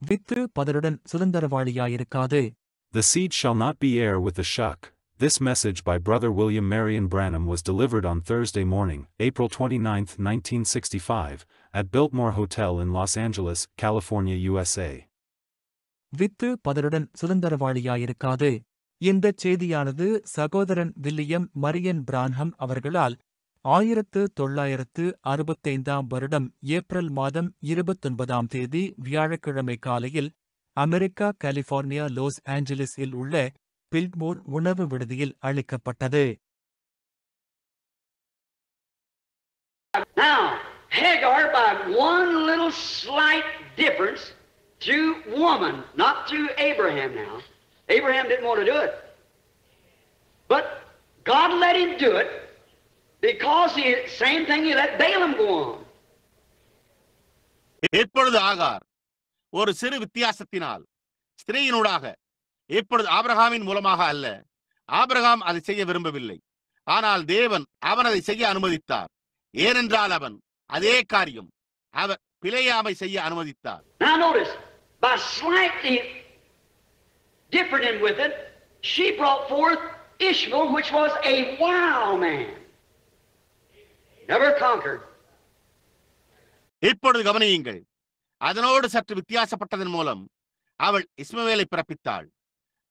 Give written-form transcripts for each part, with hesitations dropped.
With பதருடன் சுதந்திரவாளியாயிருக்காது. The seed shall not be heir with the shuck. This message by Brother William Marion Branham was delivered on Thursday morning, April 29, 1965, at Biltmore Hotel in Los Angeles, California, USA. With பதருடன் சுதந்திரவாளியாயிருக்காது. இந்தச் செய்தியானது சகோதரன் William Marian பிரான்ஹம் அவர்களால் 1965 வருடம் April மாதம் 29ஆம் தேதி வியாழக்கிழமை காலையில் America California loss ஆஞ்சலிஸில் உள்ள பில்ட்மோர் உணவு விடுதியில் அளிக்கப்பட்டது. Now, Hagar, by one little slight difference through woman, not through Abraham now. Abraham didn't want to do it. But God let him do it because the same thing he let Balaam go on. இப்பொழுது ஆகார் ஒரு சிறு வித்தியாசத்தினால் ஸ்திரீயினூடாக இப்பொழுது ஆபிரகாமின் மூலமாக அல்ல, Abraham அதை செய்ய விரும்பவில்லை, ஆனால் தேவன் அவன் அதை செய்ய அனுமதித்தார். ஏனென்றால் அவன் அதே காரியம் அவர் பிலேயாமை செய்ய அனுமதித்தார். Now notice, by slightly different with it, she brought forth Ishmael, which was a wild man, never conquered. இப்பொழுது கவனியுங்கள், அதனோடு சற்று வித்தியாசப்பட்டதன் மூலம் அவள் இஸ்மவேலை பிறப்பித்தாள்.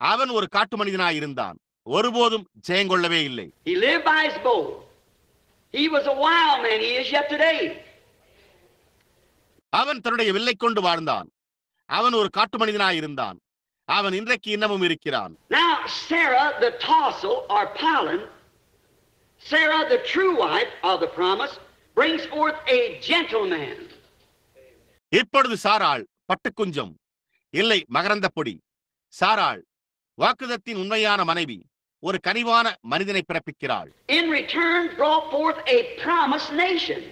அவன் ஒரு காட்டு மனிதனாயிருந்தான், ஒருபோதும் ஜெயங்கொள்ளவே இல்லை. He lived by his bow. He was a wild man. He is yet today. அவன் தன்னுடைய வில்லை கொண்டு வாழ்ந்தான். அவன் ஒரு காட்டு மனிதனாயிருந்தான். அவன் இன்றைக்கு இன்னமும் இருக்கிறான். Now Sarah, the tassel or pollen, Sarah, the true wife of the promise, brings forth a gentleman. இப்பொழுது சாராள் பட்டுக்குஞ்சம் இல்லை மகரந்த பொடி. சாராள் வாக்குதத்தின் உண்மையான மனைவி ஒரு கனிவான மனிதனை பிறப்பிக்கிறாள். In return brought forth a promised nation.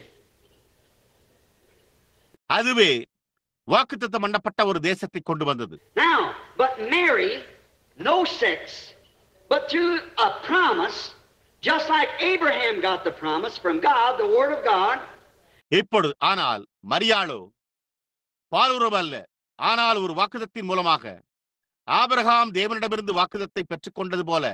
அதுவே வாக்குத்தத்தம் பண்ணப்பட்ட ஒரு தேசத்தை கொண்டு வந்தது. Now, but Mary, no sex, but through a promise, just like Abraham got the promise from God, the word of God. இப்பொழுது ஆனால் மரியாளோ பாலுறவு அல்ல, ஆனால் ஒரு வாக்குதத்தின் மூலமாக ஆபிரகாம் தேவனிடமிருந்து வாக்குதத்தை பெற்றுக் கொண்டது போல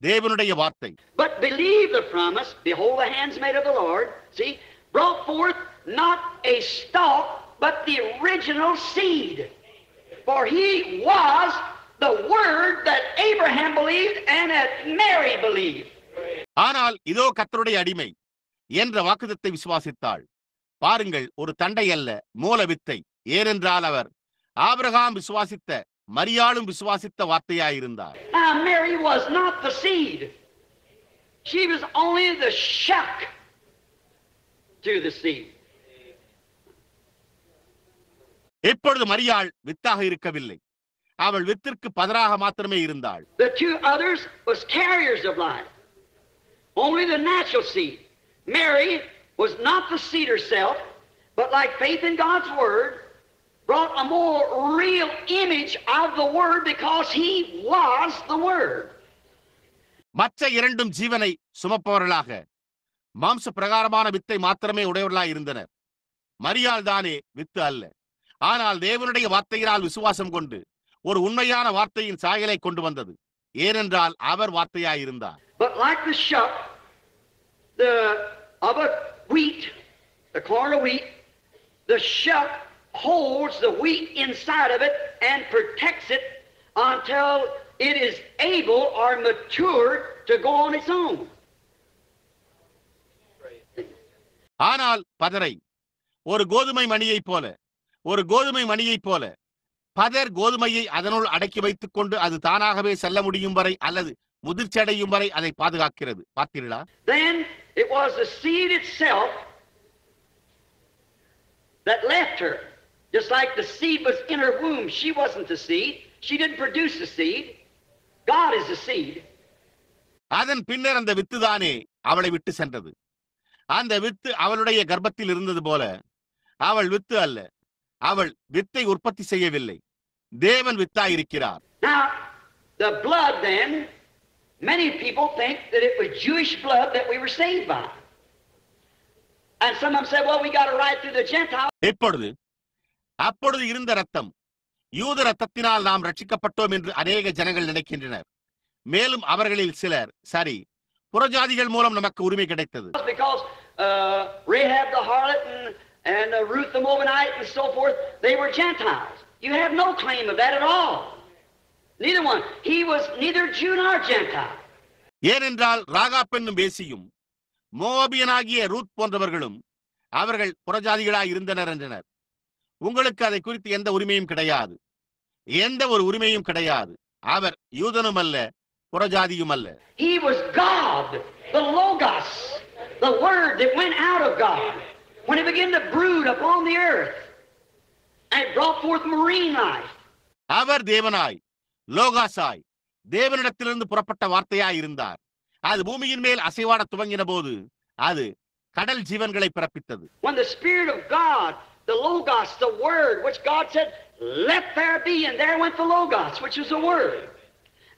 தேவனுடைய வார்த்தை. But believe the promise, behold the handsmaid of the Lord, see, brought forth not a stalk, but the original seed. For he was the word that Abraham believed and that Mary believed. ஆனால் இதோ கர்த்தருடைய அடிமை என்ற வாக்குதத்தை விசுவாசித்தாள். பாருங்கள், ஒரு தண்டை அல்ல, மூல வித்தை. ஏனென்றால் அவர் ஆபிரகாம் விசுவாசித்த மரியாளும் விசுவாசித்த வார்த்தையாயிருந்தார். Now Mary was not the seed. She was only the shuck to the seed. இப்பொழுது மரியாள் வித்தாக இருக்கவில்லை, அவள் வித்திற்கு பதராக மாத்திரமே இருந்தாள். The two others was carriers of life. Only the natural seed. Mary was not the seed herself, but like faith in God's word, brought a more real image of the word because he was the word. மற்ற இரண்டும் ஜீவனை சுமப்பவர்களாக மாம்ச பிரகாரமான வித்தை மாத்திரமே உடையவர்களாய் இருந்தனர். மரியாள் தானே வித்து அல்ல, ஆனால் தேவனுடைய வார்த்தையினால் விசுவாசம் கொண்டு ஒரு உண்மையான வார்த்தையின் சாயலை கொண்டு வந்தது. ஏனென்றால் அவர் வார்த்தையாயிருந்தார். But like the shuck of a wheat, the corn of wheat, the shuck holds the wheat inside of it and protects it until it is able or matured to go on its own. ஆனால் பதரை ஒரு கோதுமை மணியைப் போல பதர் கோதுமையை அதனுள் அடக்கி வைத்துக் கொண்டு அது தானாகவே செல்ல முடியும் வரை அல்லது முதிர்ச்சி அடையும் வரை அதை பாதுகாக்கிறது. பார்த்தீர்களா? Then it was the seed itself that left her. Just like the seed was in her womb, she wasn't the seed. She didn't produce the seed. God is the seed. அதன் பின்னர் அந்த வித்து தானே அவளை விட்டு சென்றது. அந்த with அவளுடைய கர்ப்பத்தில் இருந்தது போல அவள் வித்து அல்ல, அவள் வித்தை உற்பத்தி செய்யவில்லை. தேவன் வித்தாயிருக்கிறார். Now, the blood then Many people think that it was Jewish blood that we were saved by. And some of them said, well, we got to ride through the Gentiles. அப்பொழுது இருந்த ரத்தம் யூத ரத்தத்தினால் நாம் ரட்சிக்கப்பட்டோம் என்று அநேக ஜனங்கள் நினைக்கின்றனர். மேலும் அவர்களில் சிலர் சரி புறஜாதிகள் மூலம் நமக்கு உரிமை கிடைத்தது. Because Rahab the harlot and Ruth the Moabite and so forth, they were Gentiles. You have no claim of that at all. Neither one. He was neither Jew nor Gentile. ஏனென்றால் ராகாப் என்னும் வேசியும் மோவாபியனாகிய ரூத் போன்றவர்களும் அவர்கள் புறஜாதிகளாய் இருந்தனர் என்றனர். உங்களுக்கு அதை குறித்து எந்த உரிமையும் கிடையாது. எந்த ஒரு உரிமையும் கிடையாது. அவர் யூதனும் அல்ல புறஜாதியும் அல்ல. He was God, the Logos, the word that went out of God when he began to brood upon the earth and brought forth marine life. அவர் தேவனாய் லோகாசாய் தேவனிடத்திலிருந்து புறப்பட்ட வார்த்தையாய் இருந்தார். அது பூமியின் மேல் அசைவாட துவங்கின போது அது கடல் ஜீவன்களை பிறப்பித்தது. When the Spirit of God, the Logos, the Word, which God said, let there be, and there went the Logos, which was the Word.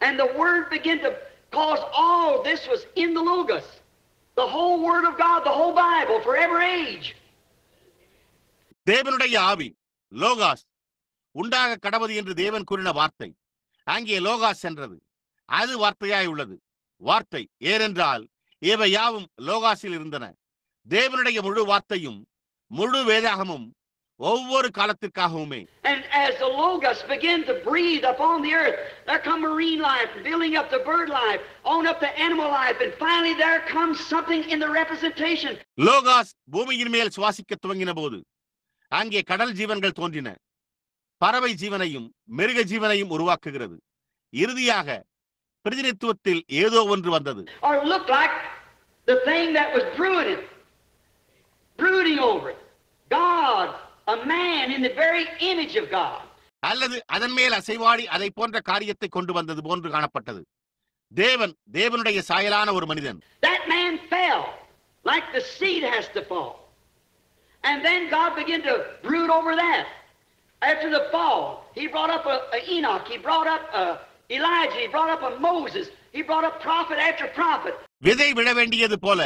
And the Word began to cause all this was in the Logos. The whole Word of God, the whole Bible, for every age. தேவனுடைய ஆவி லோகாஸ் உண்டாக கடவது என்று தேவன் கூறின வார்த்தை அங்கே லோகாஸ் என்றது. அது வார்த்தையாய் உள்ளது. வார்த்தை ஏனென்றால் இவை யாவும் லோகாஸில் இருந்தன. தேவனுடைய முழு வார்த்தையும் முழு வேதாகமும் ஒவ்வொரு காலத்திற்காகவுமே. And as the Logos began to breathe upon the earth, there come marine life, building up the bird life, on up the animal life, and finally there comes something in the representation. லோகாஸ் பூமியின் மேல் சுவாசிக்க துவங்கின போது அங்கே கடல் ஜீவன்கள் தோன்றின. பறவை ஜீவனையும் மிருக ஜீவனையும் உருவாக்குகிறது. இறுதியாக பிரதிநிதித்துவத்தில் ஏதோ ஒன்று வந்தது. Or looked like the thing that was brooding over it. God, a man in the very image of God. அல்லது அதன் மேல் அசைவாடி அதை போன்ற காரியத்தை கொண்டு வந்தது போன்று காணப்பட்டது. தேவனுடைய சாயலான ஒரு மனிதன். That man fell like the seed has to fall. And then God began to brood over that. After the fall, he brought up a Enoch, he brought up Elijah, he brought up a Moses, he brought up prophet after prophet. விதை விழ வேண்டியது போல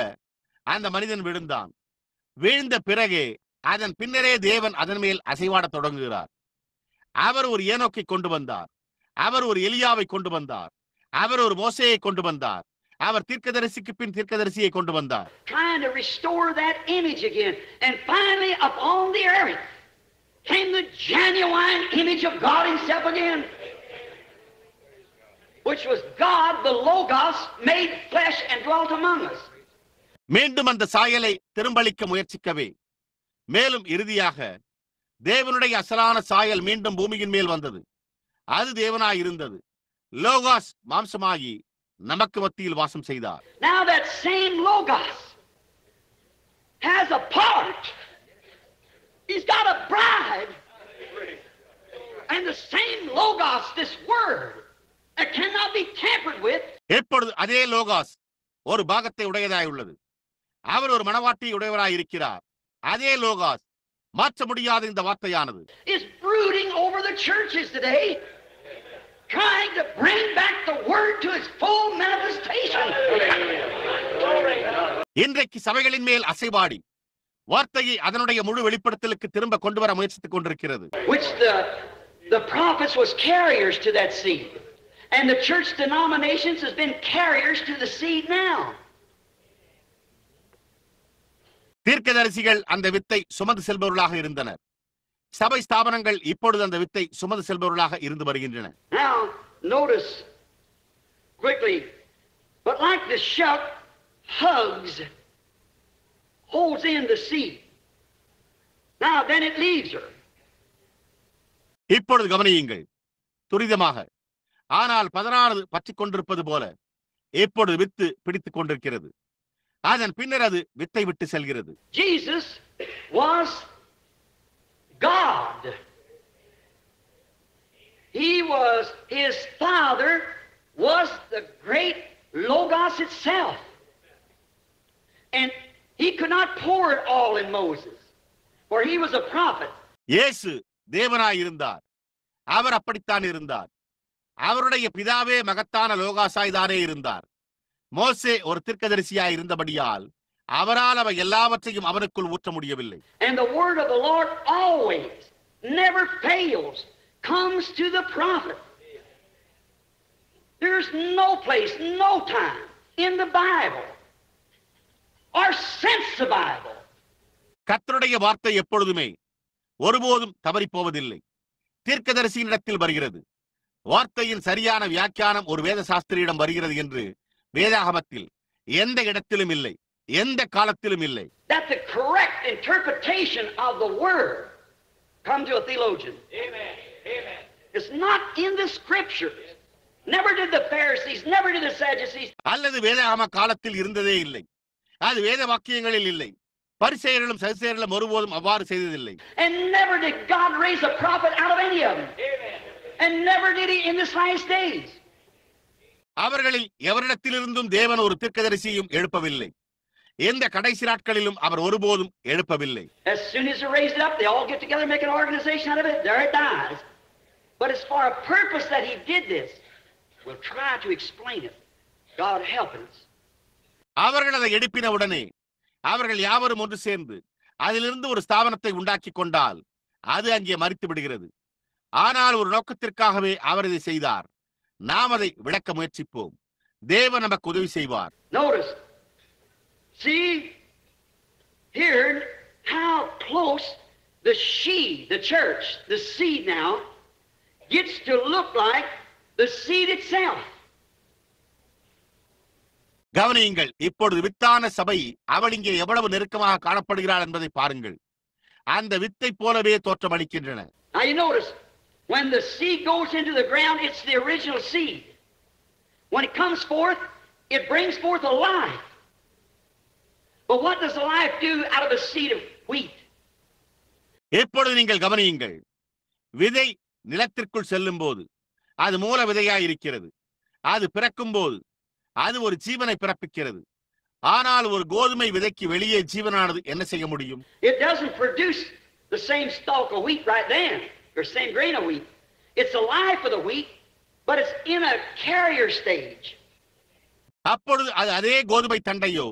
அந்த மனிதன் விழுந்தான். வீழ்ந்த பிறகே அதன் பின்னரே தேவன் அதன் மேல் அசைவாட தொடங்குகிறார். அவர் ஒரு ஏனோக்கை கொண்டு வந்தார். அவர் ஒரு எலியாவை கொண்டு வந்தார். அவர் ஒரு மோசேயை கொண்டு வந்தார். அவர் தீர்க்கதரிசிக்கு பின் தீர்க்கதரிசியை கொண்டு வந்தார். Trying to restore that image again. And finally upon the earth came the genuine image of God himself again. Which was God, the Logos, made flesh and dwelt among us. மீண்டும் அந்த சாயலை திரும்பளிக்க முயற்சிக்கவே மேலும் இறுதியாக தேவனுடைய அசலான சாயல் மீண்டும் பூமியின் மேல் வந்தது. அது தேவனாய் இருந்தது. லோகாஸ் மாம்சமாகி நமக்கு மத்தியில் வாசம் செய்தார். Now that same Logos has a part. He's got a bride. And the same Logos, this word, that cannot be tampered with. எப்பொழுது அதே லோகாஸ் ஒரு பாகத்தை உடையதாய் உள்ளது. அவர் ஒரு மனவாட்டி உடையவராய் இருக்கிறார். அதே லோகாஸ் மாற்ற முடியாத இந்த வார்த்தையானது is brooding over the churches today, trying to bring back the word to its full manifestation. இன்றைக்கு சபைகளின் மேல் அசைவாடி வார்த்தையை அதனுடைய முழு வெளிப்படுத்தலுக்கு திரும்ப கொண்டு வர முயற்சித்துக் கொண்டிருக்கிறது. Which the prophets was carriers to that seed, and the church denominations has been carriers to the seed now. தீர்க்கதரிசிகள் அந்த வித்தை சுமந்து செல்பவர்களாக இருந்தனர். சபை ஸ்தாபனங்கள் இப்பொழுது அந்த வித்தை சுமந்து செல்பவர்களாக இருந்து வருகின்றன. Now notice quickly, but like the shuck hugs, holds in the seed. Now then it leaves her. இப்பொழுது கவனியுங்கள் துரிதமாக. ஆனால் 16 பற்றிக் கொண்டிருப்பது போல இப்பொழுது வித்து பிடித்துக் கொண்டிருக்கிறது. அதன் பின்னர் அது வித்தை விட்டு செல்கிறது. Jesus was God. His Father was the great Logos itself. And he could not pour it all in Moses, for he was a prophet. இயேசு தேவனாய் இருந்தார். அவர் அப்படித்தான் இருந்தார். அவருடைய பிதாவே மகத்தான லோகாசாய்தானே இருந்தார். மோசே ஒரு தீர்க்கதரிசியாய் இருந்தபடியால் அவரால் அவை எல்லாவற்றையும் அவனுக்குள் ஊற்ற முடியவில்லை. And the word of the Lord always, never fails, comes to the prophet. There's no place, no time in the Bible or since the Bible. கர்த்தருடைய வார்த்தை எப்பொழுதுமே ஒருபோதும் தவறிப் போவதில்லை. தீர்க்கதரிசியினிடத்தில் வருகிறது. வார்த்தையின் சரியான வியாக்கியானம் ஒரு வேத சாஸ்திரியிடம் வருகிறது என்று வேதாகமத்தில் எந்த இடத்திலும் இல்லை, எந்த காலத்திலும் இல்லை. That the correct interpretation of the word come to a theologian. Amen. Amen. It's not in the scriptures. Never did the Pharisees, never did the Sadducees. அல்லது வேதாகம காலத்தில் இருந்ததே இல்லை. அது வேத வாக்கியங்களில் இல்லை. பரிசேயர்களும் சதுசேயர்களும் ஒருபோதும் அவ்வாறு செய்ததில்லை. And never did God raise a prophet out of any of them. Amen. And never did he in this last days. அவர்களில் எவரிடத்திலிருந்தும் தேவன் ஒரு தீர்க்கதரிசியும் எழுப்பவில்லை. எந்த கடைசி நாட்களிலும் அவர் ஒருபோதும் எழுப்பவில்லை. As soon as they raise it up, they all get together and make an organization out of it. There it dies. But it's for a purpose that he did this. We'll try to explain it. God help us. அவர்கள் அதை எடுப்பின உடனே அவர்கள் யாவரும் ஒன்று சேர்ந்து அதிலிருந்து ஒரு ஸ்தாபனத்தை உண்டாக்கி கொண்டால் அது அங்கே மரித்து விடுகிறது. ஆனால் ஒரு நோக்கத்திற்காகவே அவர் இதை செய்தார். நாம் அதை விளக்க முயற்சிப்போம். தேவன் நமக்கு உதவி செய்வார். Notice, see here how close the church, the seed now gets to look like the seed itself. கவனியுங்கள், இப்பொழுது வித்தான சபை அவள் இங்கே எவ்வளவு நெருக்கமாக காணப்படுகிறாள் என்பதை பாருங்கள். அந்த வித்தை போலவே தோற்றமளிக்கின்றன. Now you notice, when the seed goes into the ground, it's the original seed. When it comes forth, it brings forth a life. But what does the life do out of a seed of wheat? இப்பொழுது நீங்கள் கவனியுங்கள், விதை நிலத்திற்குள் செல்லும் போது அது மூல விதையாய் இருக்கிறது. அது பிறக்கும் போது அது ஒரு ஜீவனை பிறப்பிக்கிறது. ஆனால் ஒரு கோதுமை விதைக்கு வெளியே ஜீவனானது என்ன செய்ய முடியும்? It doesn't produce the same stalk of wheat right then, or same grain of wheat. It's the life of the wheat, but it's in a carrier stage. அப்பொழுது அது அதே கோதுமை தண்டையோ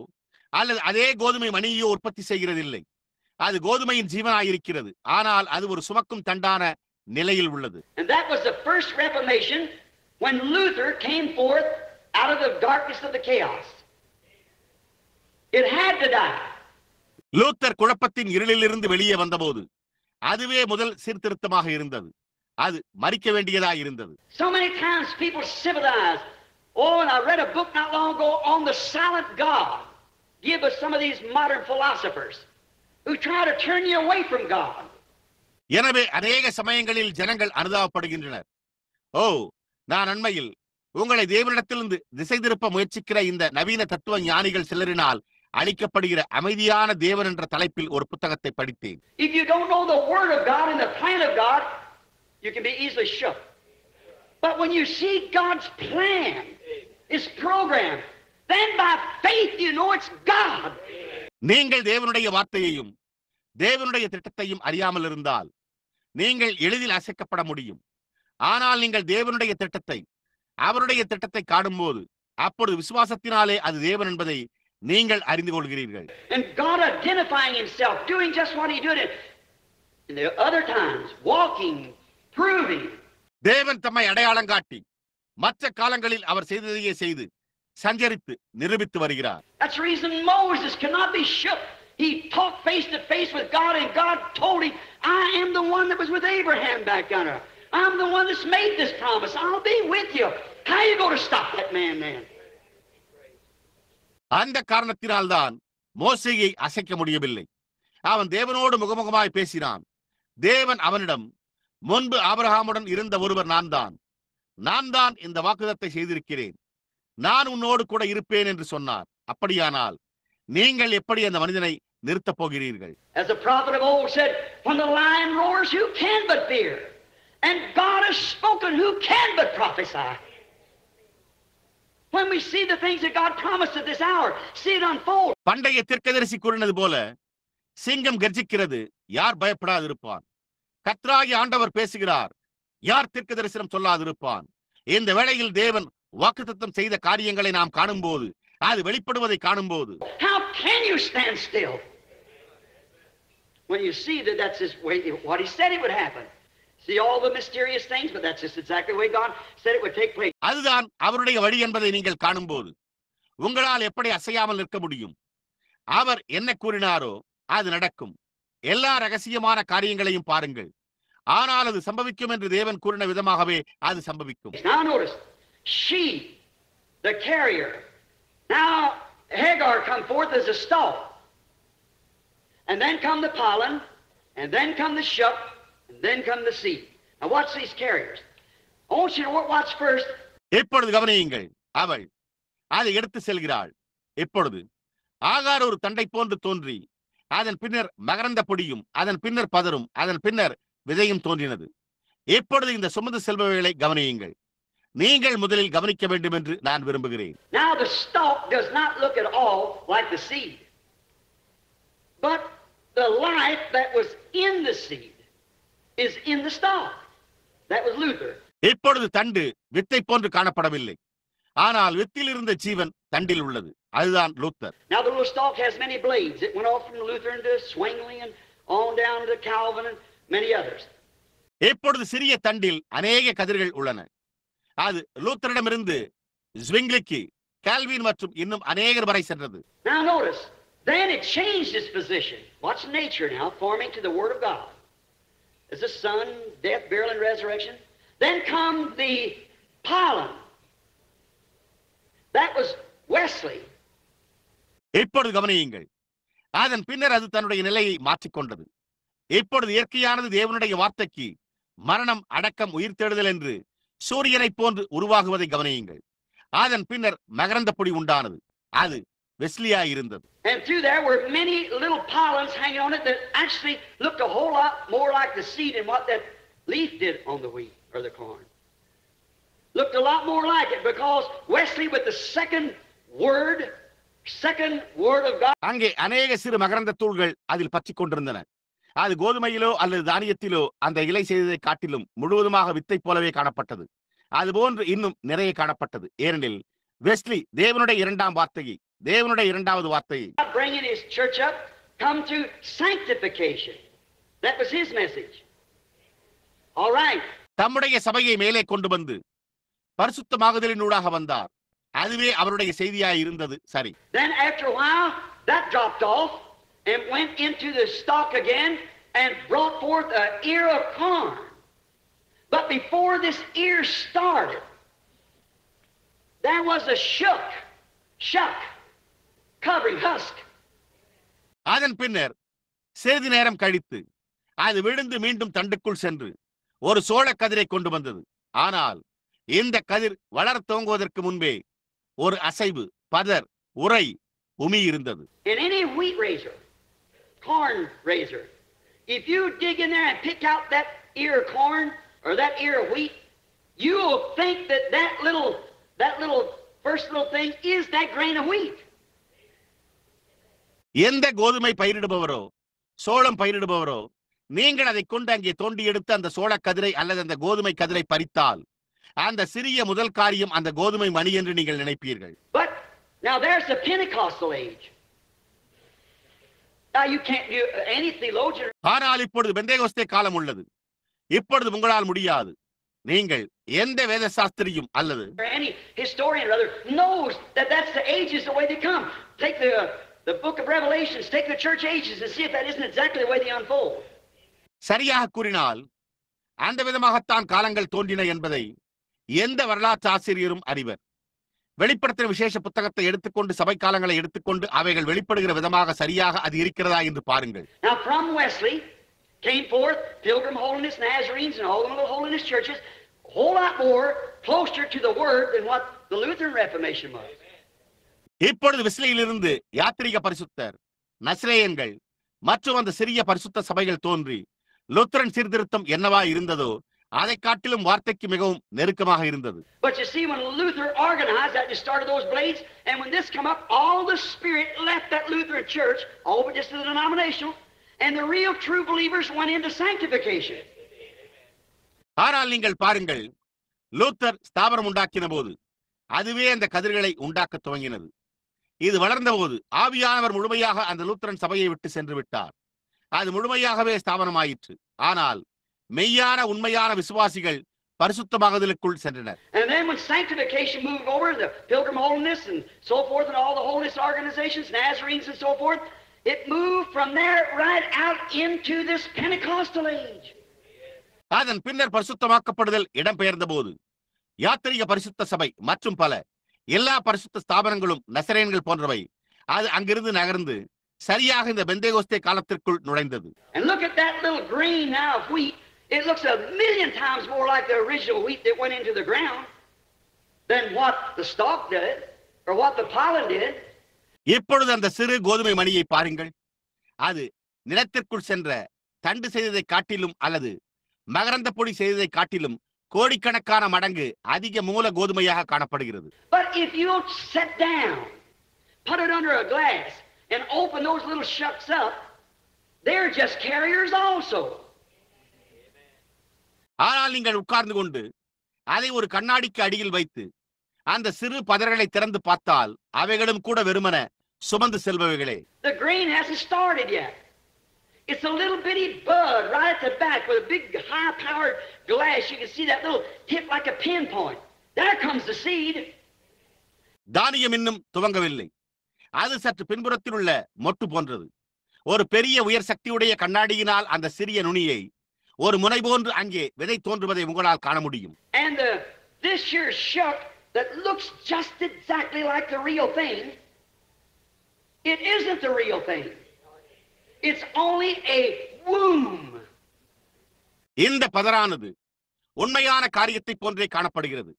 அல்லது அதே கோதுமை மணியோ உற்பத்தி செய்கிறதில்லை. அது கோதுமையின் ஜீவனாயிருக்கிறது. ஆனால் அது ஒரு சுமக்கும் தண்டான நிலையில் உள்ளது. And that was the first Reformation when Luther came forth out of the darkness of the chaos. It had to die. Luther குழப்பத்தின் இருளிலிருந்து வெளியே வந்தபோது அதுவே முதல் சீர்திருத்தமாக இருந்தது. அது மரிக்க வேண்டியதாக இருந்தது. So many times people sympathize. Oh, and I read a book not long ago on the silent God. Give us some of these modern philosophers who try to turn you away from God. எனவே அநேக சமயங்களில் ஜனங்கள் அனுதாபப்படுகின்றனர். ஓ, நான் அண்மையில் உங்களை தேவனிடத்திலிருந்து திசை திருப்ப முயற்சிக்கிற இந்த நவீன தத்துவ ஞானிகள் சிலரினால் அளிக்கப்படுகிற அமைதியான தேவன் என்ற தலைப்பில் ஒரு புத்தகத்தை படித்தேன். If you don't know the word of God and the plan of God, you can be easily shook. But when you see God's plan, His program, then by faith you know it's God. நீங்கள் தேவனுடைய வார்த்தையையும் தேவனுடைய திட்டத்தையும் அறியாமல் இருந்தால் நீங்கள் எளிதில் அசைக்கப்பட முடியும். ஆனால் நீங்கள் தேவனுடைய திட்டத்தை அவருடைய திட்டத்தை காணும்போது அப்பொழுது விசுவாசத்தினாலே அது தேவன் என்பதை நீங்கள் அறிந்து கொள்கிறீர்கள். And God identifying Himself, doing just what He did in the other times, walking, proving. தேவன் தம்மை அடையாளம் காட்டி மற்ற காலங்களில் அவர் செய்ததையே செய்து சஞ்சரித்து நிரூபித்து வருகிறார். That's the reason Moses cannot be shook. He talked face to face with God, and God told him, I am the one that was with Abraham back yonder. I'm the one that's made this promise. I'll be with you. How are you going to stop that man then? அந்த காரணத்தினால்தான் மோசேயை அசைக்க முடியவில்லை. அவன் தேவனோடு முகமுகமாய் பேசினான். தேவன் அவனிடம், முன்பு ஆபிரகாமுடன் இருந்த ஒருவர் நான் தான் இந்த வாக்குத்தத்தை செய்திருக்கிறேன், நான் உன்னோடு கூட இருப்பேன் என்று சொன்னார். அப்படியானால் நீங்கள் எப்படி அந்த மனிதனை நிறுத்தப் போகிறீர்கள்? As the prophet of old said, when the lion roars, who can but fear? And God has spoken, who can but prophesy? When we see the things that God promised at this hour, see it unfold. பண்டைய தீர்க்கதரிசி கூறினது போல, சிங்கம் கர்ஜிக்கிறது, யார் பயப்படாதிருப்பான்? கர்த்தராகிய ஆண்டவர் பேசுகிறார், யார் தீர்க்கதரிசனம் சொல்லாதிருப்பான்? இந்த வேளையில் தேவன் வாக்குத்தத்தம் செய்த காரியங்களை நாம் காணும்போது, அது வெளிப்படுவதை காணும்போது, how can you stand still when you see that that's his way, what he said it would happen? See all the mysterious things, but that's just exactly the way God said it would take place. அதுதான் அவருடைய வழி என்பதை நீங்கள் காணும்போது உங்களால் எப்படி அசையாமல் நிற்க முடியும்? அவர் என்ன கூறினாரோ அது நடக்கும். எல்லா ரகசியமான காரியங்களையும் பாருங்கள். ஆனால் அது சம்பவிக்கும் என்று தேவன் கூறின விதமாகவே அது சம்பவிக்கும். Now notice, she, the carrier. Now Hagar come forth as a stalk. And then come the pollen, and then come the shuck, and then come the seed. Now watch these carriers. I want you to watch first. இப்பொழுது கவனியுங்கள். அவள் அதை எடுத்து செல்கிறாள். இப்பொழுது ஆகார் ஒரு தண்டை போன்று தோன்றி, அதன் பின்னர் மகரந்த பொடியும், அதன் பின்னர் பதரும், அதன் பின்னர் விதையும் தோன்றினது. இப்பொழுது இந்த சுமந்து செல்பவைகளை கவனியுங்கள். நீங்கள் முதலில் கவனிக்க வேண்டும் என்று நான் விரும்புகிறேன். Now the stalk does not look at all like the seed, but the life that was in the seed is in the stalk. That was Luther. இப்பொழுது தண்டு வித்தை போன்று காணப்படவில்லை, ஆனால் வித்தில் இருந்த ஜீவன் தண்டில் உள்ளது. அதுதான் Luther. Now the little stalk has many blades. It went off from Lutheran to Zwingli and on down to Calvin and many others. இப்பொழுது சிறிய தண்டில் அநேக கதிர்கள் உள்ளன. அது லூத்தரிடமிருந்து ஸ்விங்லிக்கு, கால்வின் மற்றும் இன்னும் அநேகர் வரை சென்றது. Now notice, then it changed its position. Watch nature now, forming to the Word of God. As the sun, death, burial, and resurrection. Then come the pollen. That was Wesley. இப்பொழுது கவனியுங்கள். அதன் பின்னர் அது தன்னுடைய நிலையை மாற்றிக்கொண்டது. இப்பொழுது இயற்கையானது தேவனுடைய வார்த்தைக்கு மரணம், அடக்கம், உயிர்த்தெழுதல் என்று சூரியனை போன்று உருவாகுவதை கவனியுங்கள். அதன் பின்னர் மகரந்த பொடி உண்டானது. அது வெஸ்லியா இருந்தது. And through there were many little pollens hanging on it that actually looked a whole lot more like the seed than what that leaf did on the wheat or the corn. Looked a lot more like it because Wesley with the second word of God. அங்கே அநேக சிறு மகரந்த தூள்கள் அதில் பற்றிக் கொண்டிருந்தன. அது கோதுமையிலோ அல்லது தானியத்திலோ அந்த இலை செய்ததை காட்டிலும் முழுவதுமாக வித்தை போலவே காணப்பட்டது. அதுபோன்று இன்னும் நிறைய காணப்பட்டது. ஏனெனில் வெஸ்லி தேவனுடைய இரண்டாம் வார்த்தையை, தேவனுடைய இரண்டாவது வார்த்தையை, bringing his church up, come to sanctification. That was his message. All right. தம்முடைய சபையை மேலே கொண்டு வந்து பரிசுத்தமாகுதலினூடாக வந்தார். அதுவே அவருடைய செய்தியாய் இருந்தது. சரி. Then after a while that dropped off and went into the stalk again and brought forth an ear of corn. But before this ear started, there was a shuck covering husk. அதன் பின்னர் சிறிது நேரம் கழித்து அது விழுந்து மீண்டும் தண்டுக்குள் சென்று ஒரு சோள கதிரை கொண்டு வந்தது. ஆனால் இந்த கதிர் வளர துவங்குவதற்கு முன்பே ஒரு அசைவு, பதர், உரை, உமி இருந்தது. In any wheat raiser, corn raiser, if you dig in there and pick out that ear of corn or that ear of wheat, you'll think that little first little thing is that grain of wheat. எந்த கோதுமை பயிரிடுபவரோ சோளம் பயிரிடுபவரோ நீங்கள் அதை கொண்டு அங்கே தோண்டி எடுத்து அந்த சோள கதிரை அல்லது அந்த கோதுமை கதிரை பறித்தால் அந்த சிறிய முதல் காரியம் அந்த கோதுமை மணி என்று நீங்கள் நினைப்பீர்கள். But now there's the Pentecostal age. Now you can't do any theologian. ஆனால் இப்பொழுது பெந்தேகோஸ்தே காலம் உள்ளது. இப்பொழுது உங்களால் முடியாது. நீங்கள் எந்த வேத சாஸ்திரியும் அல்லது or any historian or other knows that that's the ages the way they come. Take the book of Revelations, take the church ages and see if that isn't exactly the way they unfold. சரியாக கூறினால் அந்த விதமாகத்தான் காலங்கள் தோன்றின என்பதை எந்த வரலாற்று ஆசிரியரும் அறிவர். வெளிப்படுத்தின விசேஷ புத்தகத்தை எடுத்துக்கொண்டு சபை காலங்களை எடுத்துக்கொண்டு அவைகள் வெளிப்படுகிற விதமாக சரியாக அது இருக்கிறதா என்று பாருங்கள். Now from Wesley came forth Pilgrim Holiness, Nazarenes, and all the little holiness churches, a whole lot more closer to the Word than what the Lutheran Reformation was. இப்பொழுது வெஸ்லியிலிருந்து யாத்திரிக பரிசுத்தர், நஸ்ரேயன்கள் மற்றும் அந்த சிறிய பரிசுத்த சபைகள் தோன்றி லூத்தரன் சீர்திருத்தம் என்னவா இருந்ததோ அதை காட்டிலும் வார்த்தைக்கு மிகவும் நெருக்கமாக இருந்தது. But you see, when Luther organized that, just started those blades, and when this come up, all the spirit left that Lutheran church, all but just the denominational, and the real true believers went into sanctification. ஆனால் நீங்கள் பாருங்கள், Luther ஸ்தாபனம் உண்டாக்கின போது அதுவே அந்த கதிர்களை உண்டாக்க துவங்கினது. இது வளர்ந்த போது ஆவியானவர் முழுமையாக அந்த லூத்தரன் சபையை விட்டு சென்று விட்டார். அது முழுமையாகவே ஸ்தாபனமாயிற்று. ஆனால் மெய்யான உண்மையான விசுவாசிகள் பரிசுத்தமாகுதலுக்குள் சென்றனர். And then when sanctification moved over, the Pilgrim Holiness and so forth, and all the holiness organizations, Nazarenes and so forth, it moved from there right out into this Pentecostal age. அதன் பின்னர் பரிசுத்தமாக்கப்படுதல் இடம்பெயர்ந்த போது யாத்திரிக பரிசுத்த சபை மற்றும் பல எல்லா பரிசுத்த ஸ்தாபனங்களும் நசரேன்கள் போன்றவை அது அங்கிருந்து நகர்ந்து சரியாக இந்த பெந்தேகோஸ்தே காலத்திற்குள் நுழைந்தது. And look at that little grain now of wheat. It looks a million times more like the original wheat that went into the ground than what the stalk did or what the pollen did. இப்பொழுது அந்த சிறு கோதுமை மணியை பாருங்கள். அது நிலத்திற்குள் சென்ற தண்டு செய்ததை காட்டிலும் அல்லது மகரந்த பொடி செய்ததை காட்டிலும் கோடிக்கணக்கான மடங்கு அதிக மூல கோதுமையாக காணப்படுகிறது. But if you sit down, put it under a glass and open those little shucks up, they're just carriers also. ஆனால் நீங்கள் உட்கார்ந்து கொண்டு அதை ஒரு கண்ணாடிக்கு அடியில் வைத்து அந்த சிறு பதர்களை திறந்து பார்த்தால் அவைகளும் கூட வெறுமன சுமந்து செல்பவைகளே. The grain hasn't started yet. It's a little bitty bud right at the back with a big high-powered glass. You can see that little tip like a pinpoint. There comes the seed. தானியம் இன்னும் துவங்கவில்லை. அது சற்று பின்புறத்தில் உள்ள மொட்டு போன்றது. ஒரு பெரிய உயர் சக்தியுடைய கண்ணாடியினால் அந்த சிறிய நுனியை ஒரு முனை போன்று அங்கே விதை தோன்றுவதை உங்களால் காண முடியும். And this here shuck that looks just exactly like the real thing, it isn't the real thing. It's only a womb. இந்த பதரானது உண்மையான காரியத்தை போன்றே காணப்படுகிறது.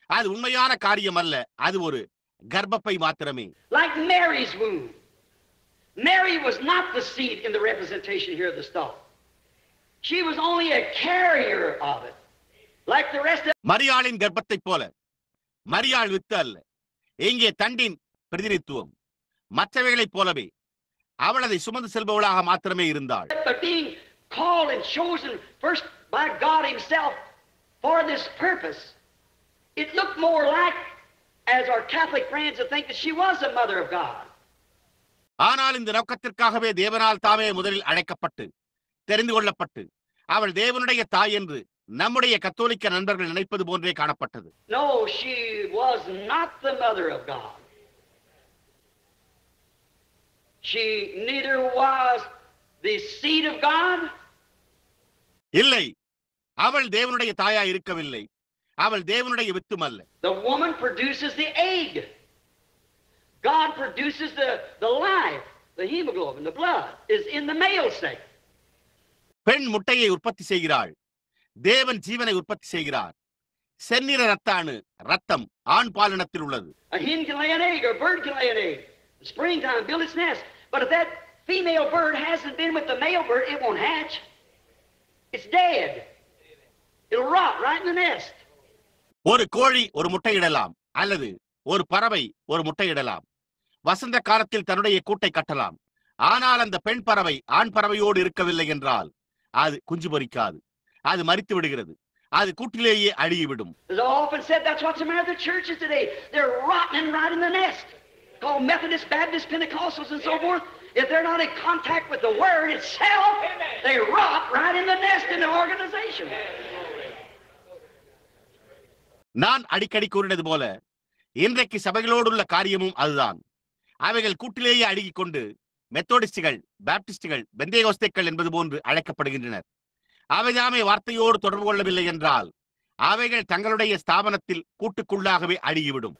அது உண்மையான காரியம் அல்ல, அது ஒரு கர்ப்பப்பை மாத்திரமே. Like Mary's womb. Mary was not the seed in the representation here of the stalk. She was only a carrier of it. Like the rest of மரியாளின் கர்ப்பத்தைப் போல மரியாள் வித்து அல்ல. இங்கே தண்டின் பிரதிநிதித்துவம். மற்றவைகளைப் போலவே அவள் அதை சுமந்து செல்பவளாக மாத்திரமே இருந்தாள். But being called and chosen first by God himself for this purpose, it looked more like, as our Catholic friends would think, that she was a mother of God. ஆனால் இந்த நோக்கத்திற்காகவே தேவனால் தாமே முதலில் அழைக்கப்பட்டு தெரிந்து கொள்ளப்பட்டு அவள் தேவனுடைய தாய் என்று நம்முடைய கத்தோலிக்க நண்பர்கள் நினைப்பது போன்றே காணப்பட்டது. No, she was not the mother of God. She neither was the seed of God. இல்லை, அவள் தேவனுடைய தாயாய் இருக்கவில்லை. அவள் தேவனுடைய வித்தும் அல்ல. The woman produces the egg. God produces the life, the hemoglobin, the blood is in the male sex. பெண் முட்டையை உற்பத்தி செய்கிறாள். தேவன் ஜீவனை உற்பத்தி செய்கிறார். செந்நிற ரத்தம் ஆண் பாலினத்தில் உள்ளது. A hen can lay an egg, or a bird can lay an egg. In springtime, build its nest. But if that female bird hasn't been with the male bird, it won't hatch. It's dead. It'll rot right in the nest. ஒரு கோழி ஒரு முட்டையிடலாம், அல்லது ஒரு பறவை ஒரு முட்டையிடலாம். வசந்த காலத்தில் தன்னுடைய கூட்டை கட்டலாம். ஆனால் அந்த பெண் பறவை ஆண் பறவையோடு இருக்கவில்லை என்றால் அது குஞ்சு பொரிக்காது. அது மரித்து விடுகிறது. அது கூட்டிலேயே அழுகிவிடும். As I often said, that's what's the matter with the churches today. They're rotting right in the nest. Called Methodist, Baptist, Pentecostals, and so forth. If they're not in contact with the Word itself, they rot right in the nest in the organization. நான் அடிக்கடி கூறினது போல இன்றைக்கு சபைகளோடு உள்ள காரியமும் அதுதான். அவைகள் கூட்டிலேயே அழுகிக் கொண்டு மெத்தோடிஸ்டுகள், பாப்டிஸ்டுகள், பெந்தேகோஸ்தேக்கள் என்பது போன்று அழைக்கப்படுகின்றனர். அவைதாமே வார்த்தையோடு தொடர்பு கொள்ளவில்லை என்றால் அவைகள் தங்களுடைய ஸ்தாபனத்தில் கூட்டுக்குள்ளாகவே அழுகிவிடும்.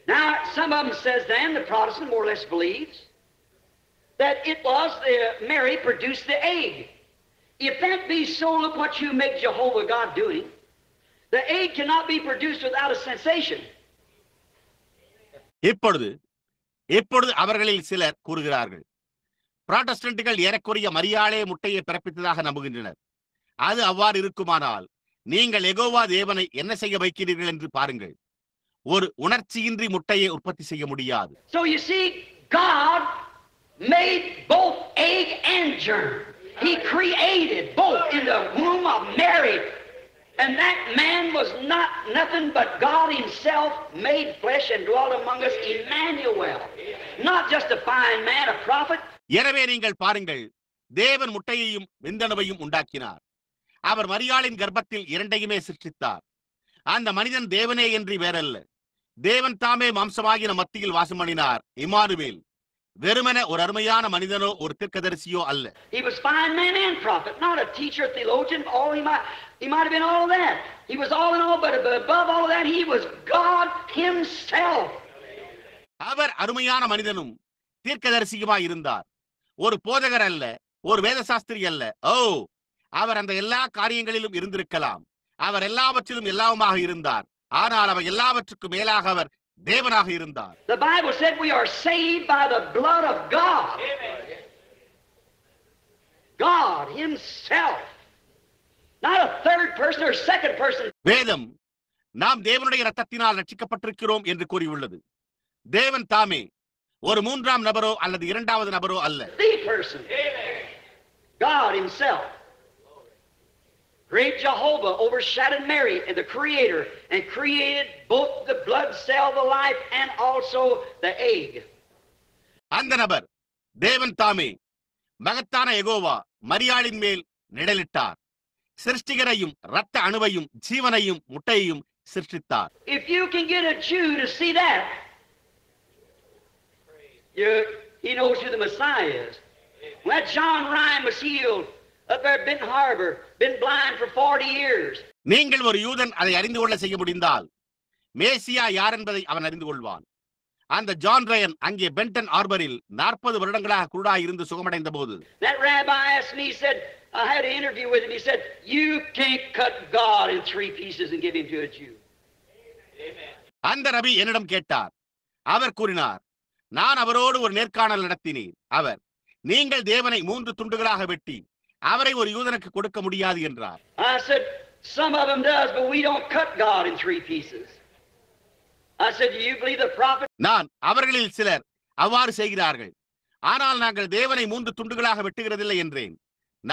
Now, some of them says then, the Protestant more or less believes, that it was Mary produced the egg. If that be so, look what you make Jehovah God doing. The egg cannot be produced without a sensation. இப்பொழுது அவர்களில் சிலர் கூறுகிறார்கள், புராட்டஸ்டன்ட்டுகள் ஏறக்குறைய மரியாளே முட்டையை பிறப்பித்ததாக நம்புகின்றனர். அது அவ்வாறு இருக்குமானால் நீங்கள் யெகோவா தேவனை என்ன செய்ய வைக்கிறீர்கள் என்று பாருங்கள். ஒரு உணர்ச்சியின்றி முட்டையை உற்பத்தி செய்ய முடியாது. So you see, God made both egg and germ. He created both in the womb of Mary. And that man was not nothing but God himself made flesh and dwelt among us, Emmanuel. Not just a fine man, a prophet. எனவே நீங்கள் பாருங்கள், தேவன் முட்டையையும் விந்தணுவையும் உண்டாக்கினார். அவர் மரியாளின் கர்ப்பத்தில் இரண்டையுமே சிருஷ்டித்தார். அந்த மனிதன் தேவனே என்று வேறல்ல, தேவன் தாமே மாம்சமாகின மத்தியில் வாசம் பண்ணினார், இம்மானுவேல். வெறுமனே ஒரு அருமையான மனிதனோ ஒரு தீர்க்கதரிசியோ அல்ல. He was fine man and prophet, not a teacher, theologian. He might have been all of that. He was all in all, but above all of that, he was God himself. அவர் அருமையான மனிதனும் தீர்க்கதரிசியுமாய் இருந்தார். ஒரு போதகர் அல்ல, ஒரு வேதசாஸ்திரி அல்ல. அவர் அந்த எல்லா காரியங்களிலும் இருந்திருக்கலாம். அவர் எல்லாவற்றிலும் எல்லாவுமாக இருந்தார். ஆனால் அவர் எல்லாவற்றுக்கும் மேலாக அவர் தேவனாக இருந்தார். The Bible said we are saved by the blood of God. God himself. Not a third person or second person. வேதம் நாம் தேவனுடைய இரத்தத்தினால் ரட்சிக்கப்பட்டிருக்கிறோம் என்று கூறியுள்ளது. தேவன் தாமே ஒரு மூன்றாம் நபரோ அல்லது இரண்டாவது நபரோ அல்ல. The person. God himself. Great Jehovah overshadowed Mary and the Creator and created both the blood cell, the life, and also the egg. அந்த நபர் தேவன் தாமே மகத்தான யெகோவா மரியாளின் மேல் நிழலிட்டார். சிருஷ்டிகரையும் இரத்த அணுவையும் ஜீவனையும் முட்டையையும் சிருஷ்டித்தார். If you can get a Jew to see that, he knows who the Messiah is. When John Ryan was healed up there at Benton Harbor, been blind for 40 years. நீங்கள் ஒரு யூதன் அதை அறிந்து கொள்ள செய்ய முடிந்தால் மேசியா யார் என்பதை அவன் அறிந்து கொள்வான். அந்த ஜான் ரயன் அங்கே பென்டன் ஹார்பரில் 40 வருடங்களாக குருடாய் இருந்து சுகமடைந்த போது, That rabbi asked me, he said, I had an interview with him, he said, you can't cut God in 3 pieces and give him to a Jew. அந்த ரபி என்னிடம் கேட்டார். அவர் கூறினார், நான் அவரோடு ஒரு நேர்காணல் நடத்தினேன். அவர், நீங்கள் தேவனை 3 துண்டுகளாக வெட்டி அவரை ஒரு யூதனுக்கு கொடுக்க முடியாது என்றார். I said, some of them does, but we don't cut God in 3 pieces. I said, do you believe the prophet? நான், அவர்களில் சிலர் அவ்வாறு செய்கிறார்கள், ஆனால் நாங்கள் தேவனை 3 துண்டுகளாக வெட்டுகிறதில்லை என்றேன்.